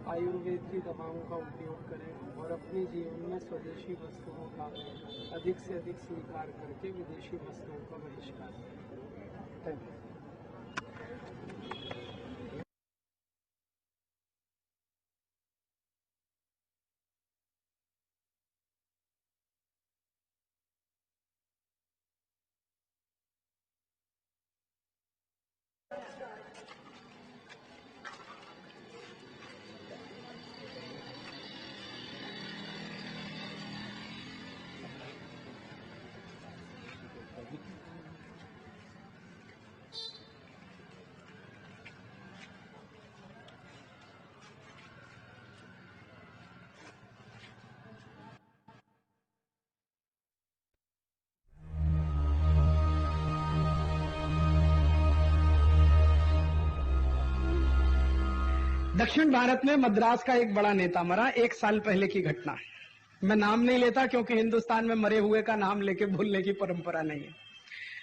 Speaker 4: आयुर्वेद की दवाओं का उपयोग करें और अपने जीवन में स्वदेशी वस्तुओं का अधिक से अधिक स्वीकार करके विदेशी वस्तुओं का बहिष्कार करें। Thank you.
Speaker 8: दक्षिण भारत में मद्रास का एक बड़ा नेता मरा 1 साल पहले की घटना है। मैं नाम नहीं लेता क्योंकि हिंदुस्तान में मरे हुए का नाम लेके भूलने की परंपरा नहीं है।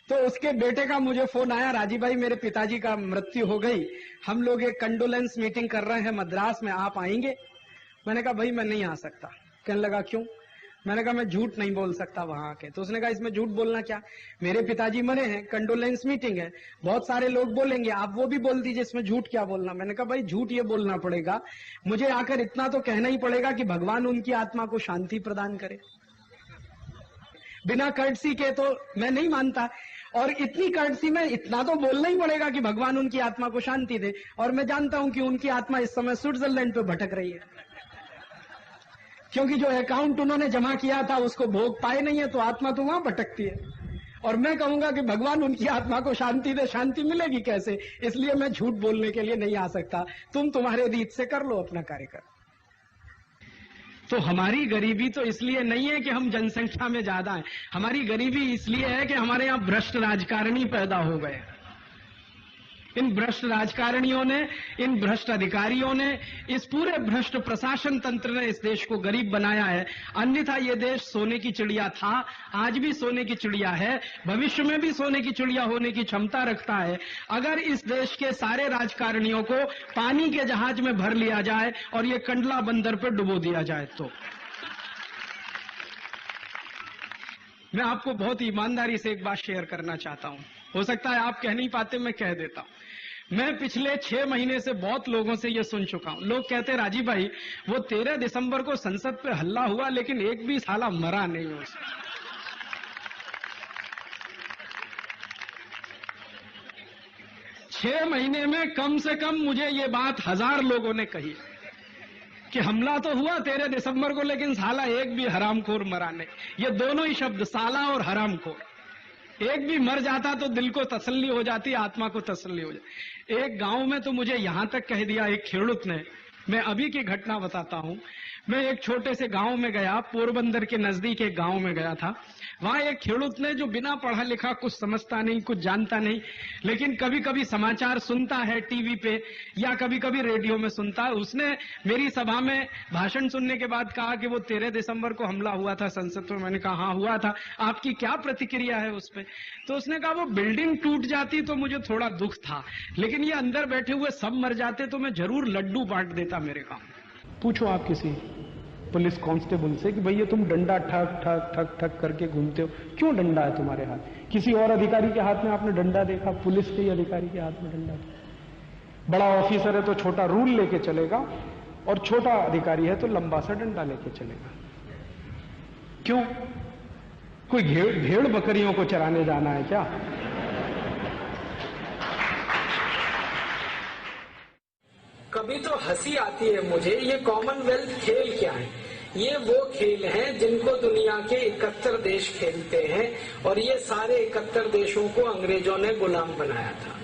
Speaker 8: तो उसके बेटे का मुझे फोन आया, राजीव भाई मेरे पिताजी का मृत्यु हो गई, हम लोग एक कंडोलेंस मीटिंग कर रहे हैं मद्रास में, आप आएंगे? मैंने कहा भाई मैं नहीं आ सकता। कहने लगा क्यों? मैंने कहा मैं झूठ नहीं बोल सकता वहां के। तो उसने कहा इसमें झूठ बोलना क्या, मेरे पिताजी मरे हैं, कंडोलेंस मीटिंग है, बहुत सारे लोग बोलेंगे, आप वो भी बोल दीजिए, इसमें झूठ क्या बोलना। मैंने कहा भाई झूठ ये बोलना पड़ेगा, मुझे आकर इतना तो कहना ही पड़ेगा कि भगवान उनकी आत्मा को शांति प्रदान करे। बिना कर्टसी के तो मैं नहीं मानता। और इतनी कर्टसी में इतना तो बोलना ही पड़ेगा कि भगवान उनकी आत्मा को शांति दे। और मैं जानता हूं कि उनकी आत्मा इस समय स्विट्जरलैंड पे भटक रही है, क्योंकि जो अकाउंट उन्होंने जमा किया था उसको भोग पाए नहीं है, तो आत्मा तो वहां भटकती है। और मैं कहूंगा कि भगवान उनकी आत्मा को शांति दे, शांति मिलेगी कैसे? इसलिए मैं झूठ बोलने के लिए नहीं आ सकता। तुम तुम्हारे रीत से कर लो, अपना कार्य कर। तो हमारी गरीबी तो इसलिए नहीं है कि हम जनसंख्या में ज्यादा हैं, हमारी गरीबी इसलिए है कि हमारे यहाँ भ्रष्ट राजकारणी पैदा हो गए। इन भ्रष्ट राजकारणियों ने, इन भ्रष्ट अधिकारियों ने, इस पूरे भ्रष्ट प्रशासन तंत्र ने इस देश को गरीब बनाया है। अन्यथा ये देश सोने की चिड़िया था, आज भी सोने की चिड़िया है, भविष्य में भी सोने की चिड़िया होने की क्षमता रखता है, अगर इस देश के सारे राजकारणियों को पानी के जहाज में भर लिया जाए और ये कंडला बंदर पर डुबो दिया जाए। तो मैं आपको बहुत ईमानदारी से एक बात शेयर करना चाहता हूं, हो सकता है आप कह नहीं पाते, मैं कह देता हूं। मैं पिछले 6 महीने से बहुत लोगों से ये सुन चुका हूं। लोग कहते हैं राजीव भाई वो 13 दिसंबर को संसद पे हल्ला हुआ लेकिन एक भी साला मरा नहीं हो। 6 महीने में कम से कम मुझे ये बात 1000 लोगों ने कही कि हमला तो हुआ 13 दिसंबर को लेकिन साला एक भी हरामखोर मरा नहीं। ये दोनों ही शब्द, साला और हरामखोर, एक भी मर जाता तो दिल को तसल्ली हो जाती, आत्मा को तसल्ली हो जाती। एक गांव में तो मुझे यहां तक कह दिया एक खेड़ूत ने, मैं अभी की घटना बताता हूं। मैं एक छोटे से गांव में गया, पोरबंदर के नजदीक एक गांव में गया था। वहां एक खेड़ूत ने, जो बिना पढ़ा लिखा, कुछ समझता नहीं, कुछ जानता नहीं, लेकिन कभी कभी समाचार सुनता है टीवी पे या कभी कभी रेडियो में सुनता है, उसने मेरी सभा में भाषण सुनने के बाद कहा कि वो 13 दिसंबर को हमला हुआ था संसद में। मैंने कहा हाँ हुआ था, आपकी क्या प्रतिक्रिया है उस पर? तो उसने कहा वो बिल्डिंग टूट जाती तो मुझे थोड़ा दुख था, लेकिन ये अंदर बैठे हुए सब मर जाते तो मैं जरूर लड्डू बांट देता मेरे गांव में।
Speaker 4: पूछो आप किसी पुलिस कांस्टेबल से कि भैया तुम डंडा ठक ठक ठक ठक करके घूमते हो, क्यों डंडा है तुम्हारे हाथ? किसी और अधिकारी के हाथ में आपने डंडा देखा? पुलिस के अधिकारी के हाथ में डंडा देखा? बड़ा ऑफिसर है तो छोटा रूल लेके चलेगा और छोटा अधिकारी है तो लंबा सा डंडा लेके चलेगा। क्यों? कोई भेड़ बकरियों को चराने जाना है क्या?
Speaker 5: कभी तो हंसी आती है मुझे, ये कॉमनवेल्थ खेल क्या है? ये वो खेल हैं जिनको दुनिया के 71 देश खेलते हैं, और ये सारे 71 देशों को अंग्रेजों ने गुलाम बनाया था।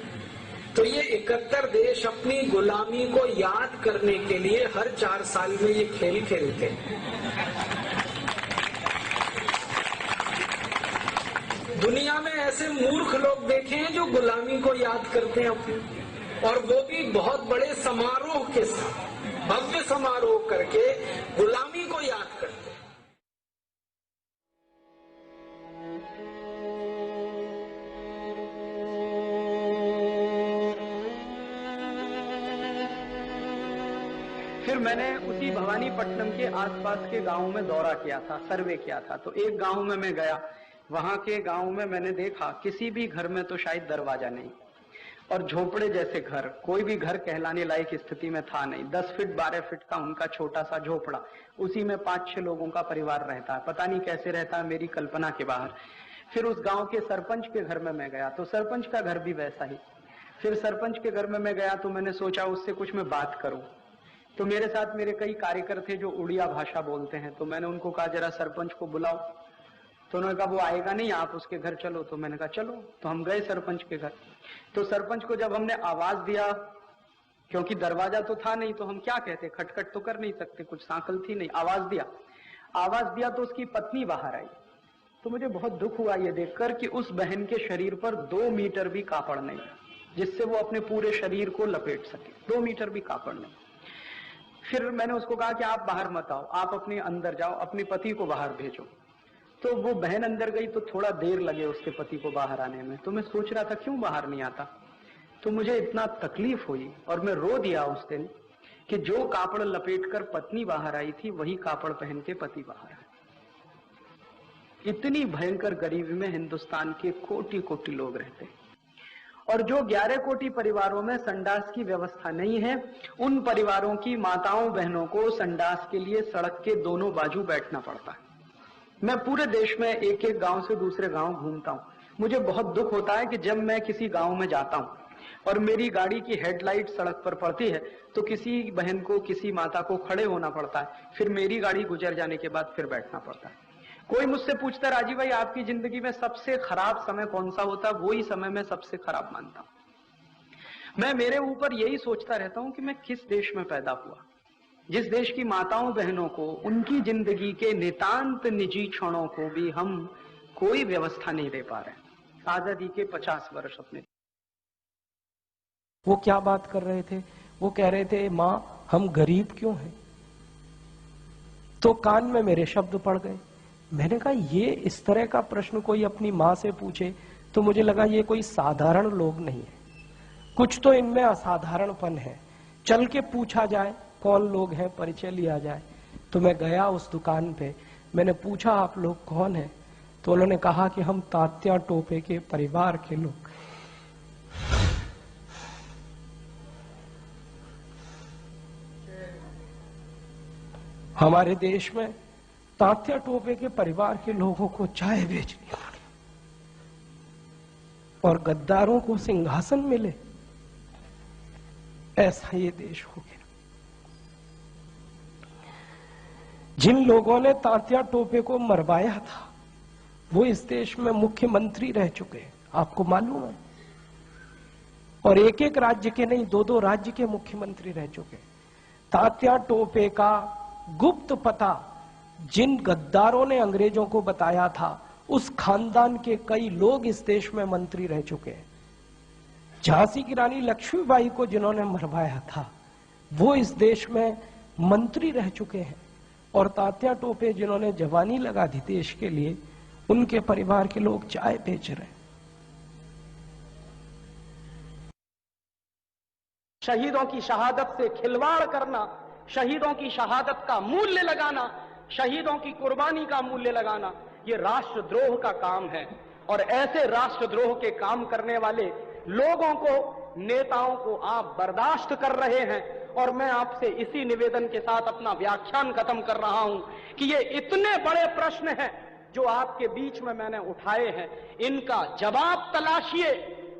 Speaker 5: तो ये 71 देश अपनी गुलामी को याद करने के लिए हर 4 साल में ये खेल खेलते हैं। दुनिया में ऐसे मूर्ख लोग देखे हैं जो गुलामी को याद करते हैं अपनी, और वो भी बहुत बड़े समारोह के साथ, भव्य समारोह करके गुलामी को याद करते हैं।
Speaker 1: फिर मैंने उसी भवानीपट्टनम के आसपास के गांव में दौरा किया था, सर्वे किया था। तो एक गांव में मैं गया, वहां के गांव में मैंने देखा किसी भी घर में तो शायद दरवाजा नहीं, और झोपड़े जैसे घर, कोई भी घर कहलाने लायक स्थिति में था नहीं। 10 फीट 12 फीट का उनका छोटा सा झोपड़ा, उसी में 5-6 लोगों का परिवार रहता है। पता नहीं कैसे रहता है, मेरी कल्पना के बाहर। फिर उस गांव के सरपंच के घर में मैं गया तो सरपंच का घर भी वैसा ही। फिर सरपंच के घर में मैं गया तो मैंने सोचा उससे कुछ मैं बात करूं। तो मेरे साथ मेरे कई कार्यकर्ता थे जो उड़िया भाषा बोलते हैं, तो मैंने उनको कहा जरा सरपंच को बुलाओ। तो उन्होंने कहा वो आएगा नहीं, आप उसके घर चलो। तो मैंने कहा चलो। तो हम गए सरपंच के घर। तो सरपंच को जब हमने आवाज दिया, क्योंकि दरवाजा तो था नहीं तो हम क्या कहते, खटखट तो कर नहीं सकते, कुछ सांकल थी नहीं। आवाज दिया तो उसकी पत्नी बाहर आई। तो मुझे बहुत दुख हुआ ये देखकर कि उस बहन के शरीर पर 2 मीटर भी कापड़ नहीं, जिससे वो अपने पूरे शरीर को लपेट सके। 2 मीटर भी कापड़ नहीं। फिर मैंने उसको कहा कि आप बाहर मत आओ, आप अपने अंदर जाओ, अपने पति को बाहर भेजो। तो वो बहन अंदर गई तो थोड़ा देर लगे उसके पति को बाहर आने में। तो मैं सोच रहा था क्यों बाहर नहीं आता। तो मुझे इतना तकलीफ हुई और मैं रो दिया उस दिन कि जो कापड़ लपेटकर पत्नी बाहर आई थी वही कापड़ पहन के पति बाहर आए। इतनी भयंकर गरीबी में हिंदुस्तान के कोटि-कोटि लोग रहते हैं, और जो 11 कोटि परिवारों में संडास की व्यवस्था नहीं है, उन परिवारों की माताओं बहनों को संडास के लिए सड़क के दोनों बाजू बैठना पड़ता है। मैं पूरे देश में एक एक गांव से दूसरे गांव घूमता हूं, मुझे बहुत दुख होता है कि जब मैं किसी गांव में जाता हूं और मेरी गाड़ी की हेडलाइट सड़क पर पड़ती है तो किसी बहन को, किसी माता को खड़े होना पड़ता है, फिर मेरी गाड़ी गुजर जाने के बाद फिर बैठना पड़ता है। कोई मुझसे पूछता है, राजीव भाई आपकी जिंदगी में सबसे खराब समय कौन सा होता है? वही समय मैं सबसे खराब मानता हूं। मैं मेरे ऊपर यही सोचता रहता हूं कि मैं किस देश में पैदा हुआ, जिस देश की माताओं बहनों को उनकी जिंदगी के नितांत निजी क्षणों को भी हम कोई व्यवस्था नहीं दे पा रहे। आजादी के 50 वर्ष अपने।
Speaker 9: वो क्या बात कर रहे थे? वो कह रहे थे, मां हम गरीब क्यों हैं? तो कान में मेरे शब्द पड़ गए। मैंने कहा ये इस तरह का प्रश्न कोई अपनी मां से पूछे तो मुझे लगा ये कोई साधारण लोग नहीं है, कुछ तो इनमें असाधारणपन है। चल के पूछा जाए कौन लोग हैं, परिचय लिया जाए। तो मैं गया उस दुकान पे, मैंने पूछा आप लोग कौन हैं? तो उन्होंने कहा कि हम तात्या टोपे के परिवार के लोग। हमारे देश में तात्या टोपे के परिवार के लोगों को चाय बेचनी पड़ी और गद्दारों को सिंहासन मिले, ऐसा ये देश हो गया। जिन लोगों ने तात्या टोपे को मरवाया था वो इस देश में मुख्यमंत्री रह चुके हैं, आपको मालूम है। और एक एक राज्य के नहीं, दो दो राज्य के मुख्यमंत्री रह चुके। तात्या टोपे का गुप्त पता जिन गद्दारों ने अंग्रेजों को बताया था, उस खानदान के कई लोग इस देश में मंत्री रह चुके हैं। झांसी की रानी लक्ष्मीबाई को जिन्होंने मरवाया था वो इस देश में मंत्री रह चुके हैं। और तात्या टोपे जिन्होंने जवानी लगा दी देश के लिए, उनके परिवार के लोग चाय बेच रहे हैं।
Speaker 1: शहीदों की शहादत से खिलवाड़ करना, शहीदों की शहादत का मूल्य लगाना, शहीदों की कुर्बानी का मूल्य लगाना, ये राष्ट्रद्रोह का काम है। और ऐसे राष्ट्रद्रोह के काम करने वाले लोगों को, नेताओं को आप बर्दाश्त कर रहे हैं। और मैं आपसे इसी निवेदन के साथ अपना व्याख्यान खत्म कर रहा हूं कि ये इतने बड़े प्रश्न हैं जो आपके बीच में मैंने उठाए हैं, इनका जवाब तलाशिए।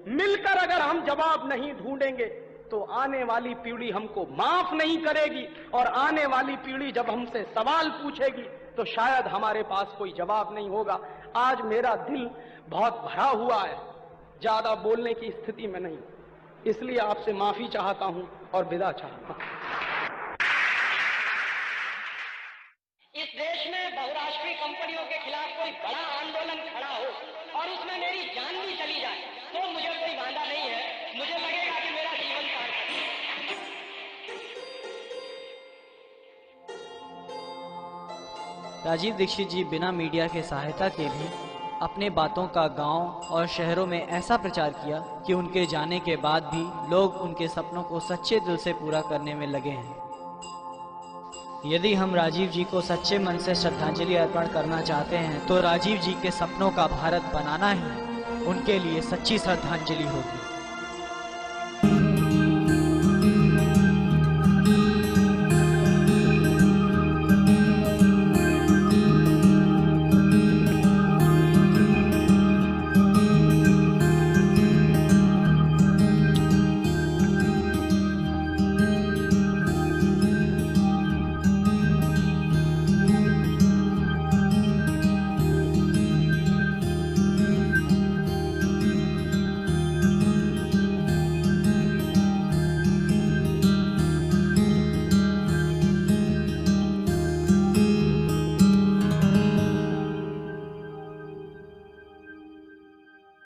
Speaker 1: मिलकर अगर हम जवाब नहीं ढूंढेंगे तो आने वाली पीढ़ी हमको माफ नहीं करेगी, और आने वाली पीढ़ी जब हमसे सवाल पूछेगी तो शायद हमारे पास कोई जवाब नहीं होगा। आज मेरा दिल बहुत भरा हुआ है, ज्यादा बोलने की स्थिति में नहीं, इसलिए आपसे माफी चाहता हूं और विदा चाहता हूं।
Speaker 3: इस देश में बहुराष्ट्रीय कंपनियों के खिलाफ कोई बड़ा आंदोलन खड़ा हो और उसमें मेरी जान भी चली जाए तो मुझे कोई वादा नहीं है, मुझे लगेगा कि मेरा जीवन सार्थक है।
Speaker 2: राजीव दीक्षित जी बिना मीडिया के सहायता के भी अपने बातों का गांव और शहरों में ऐसा प्रचार किया कि उनके जाने के बाद भी लोग उनके सपनों को सच्चे दिल से पूरा करने में लगे हैं। यदि हम राजीव जी को सच्चे मन से श्रद्धांजलि अर्पण करना चाहते हैं तो राजीव जी के सपनों का भारत बनाना ही उनके लिए सच्ची श्रद्धांजलि होगी।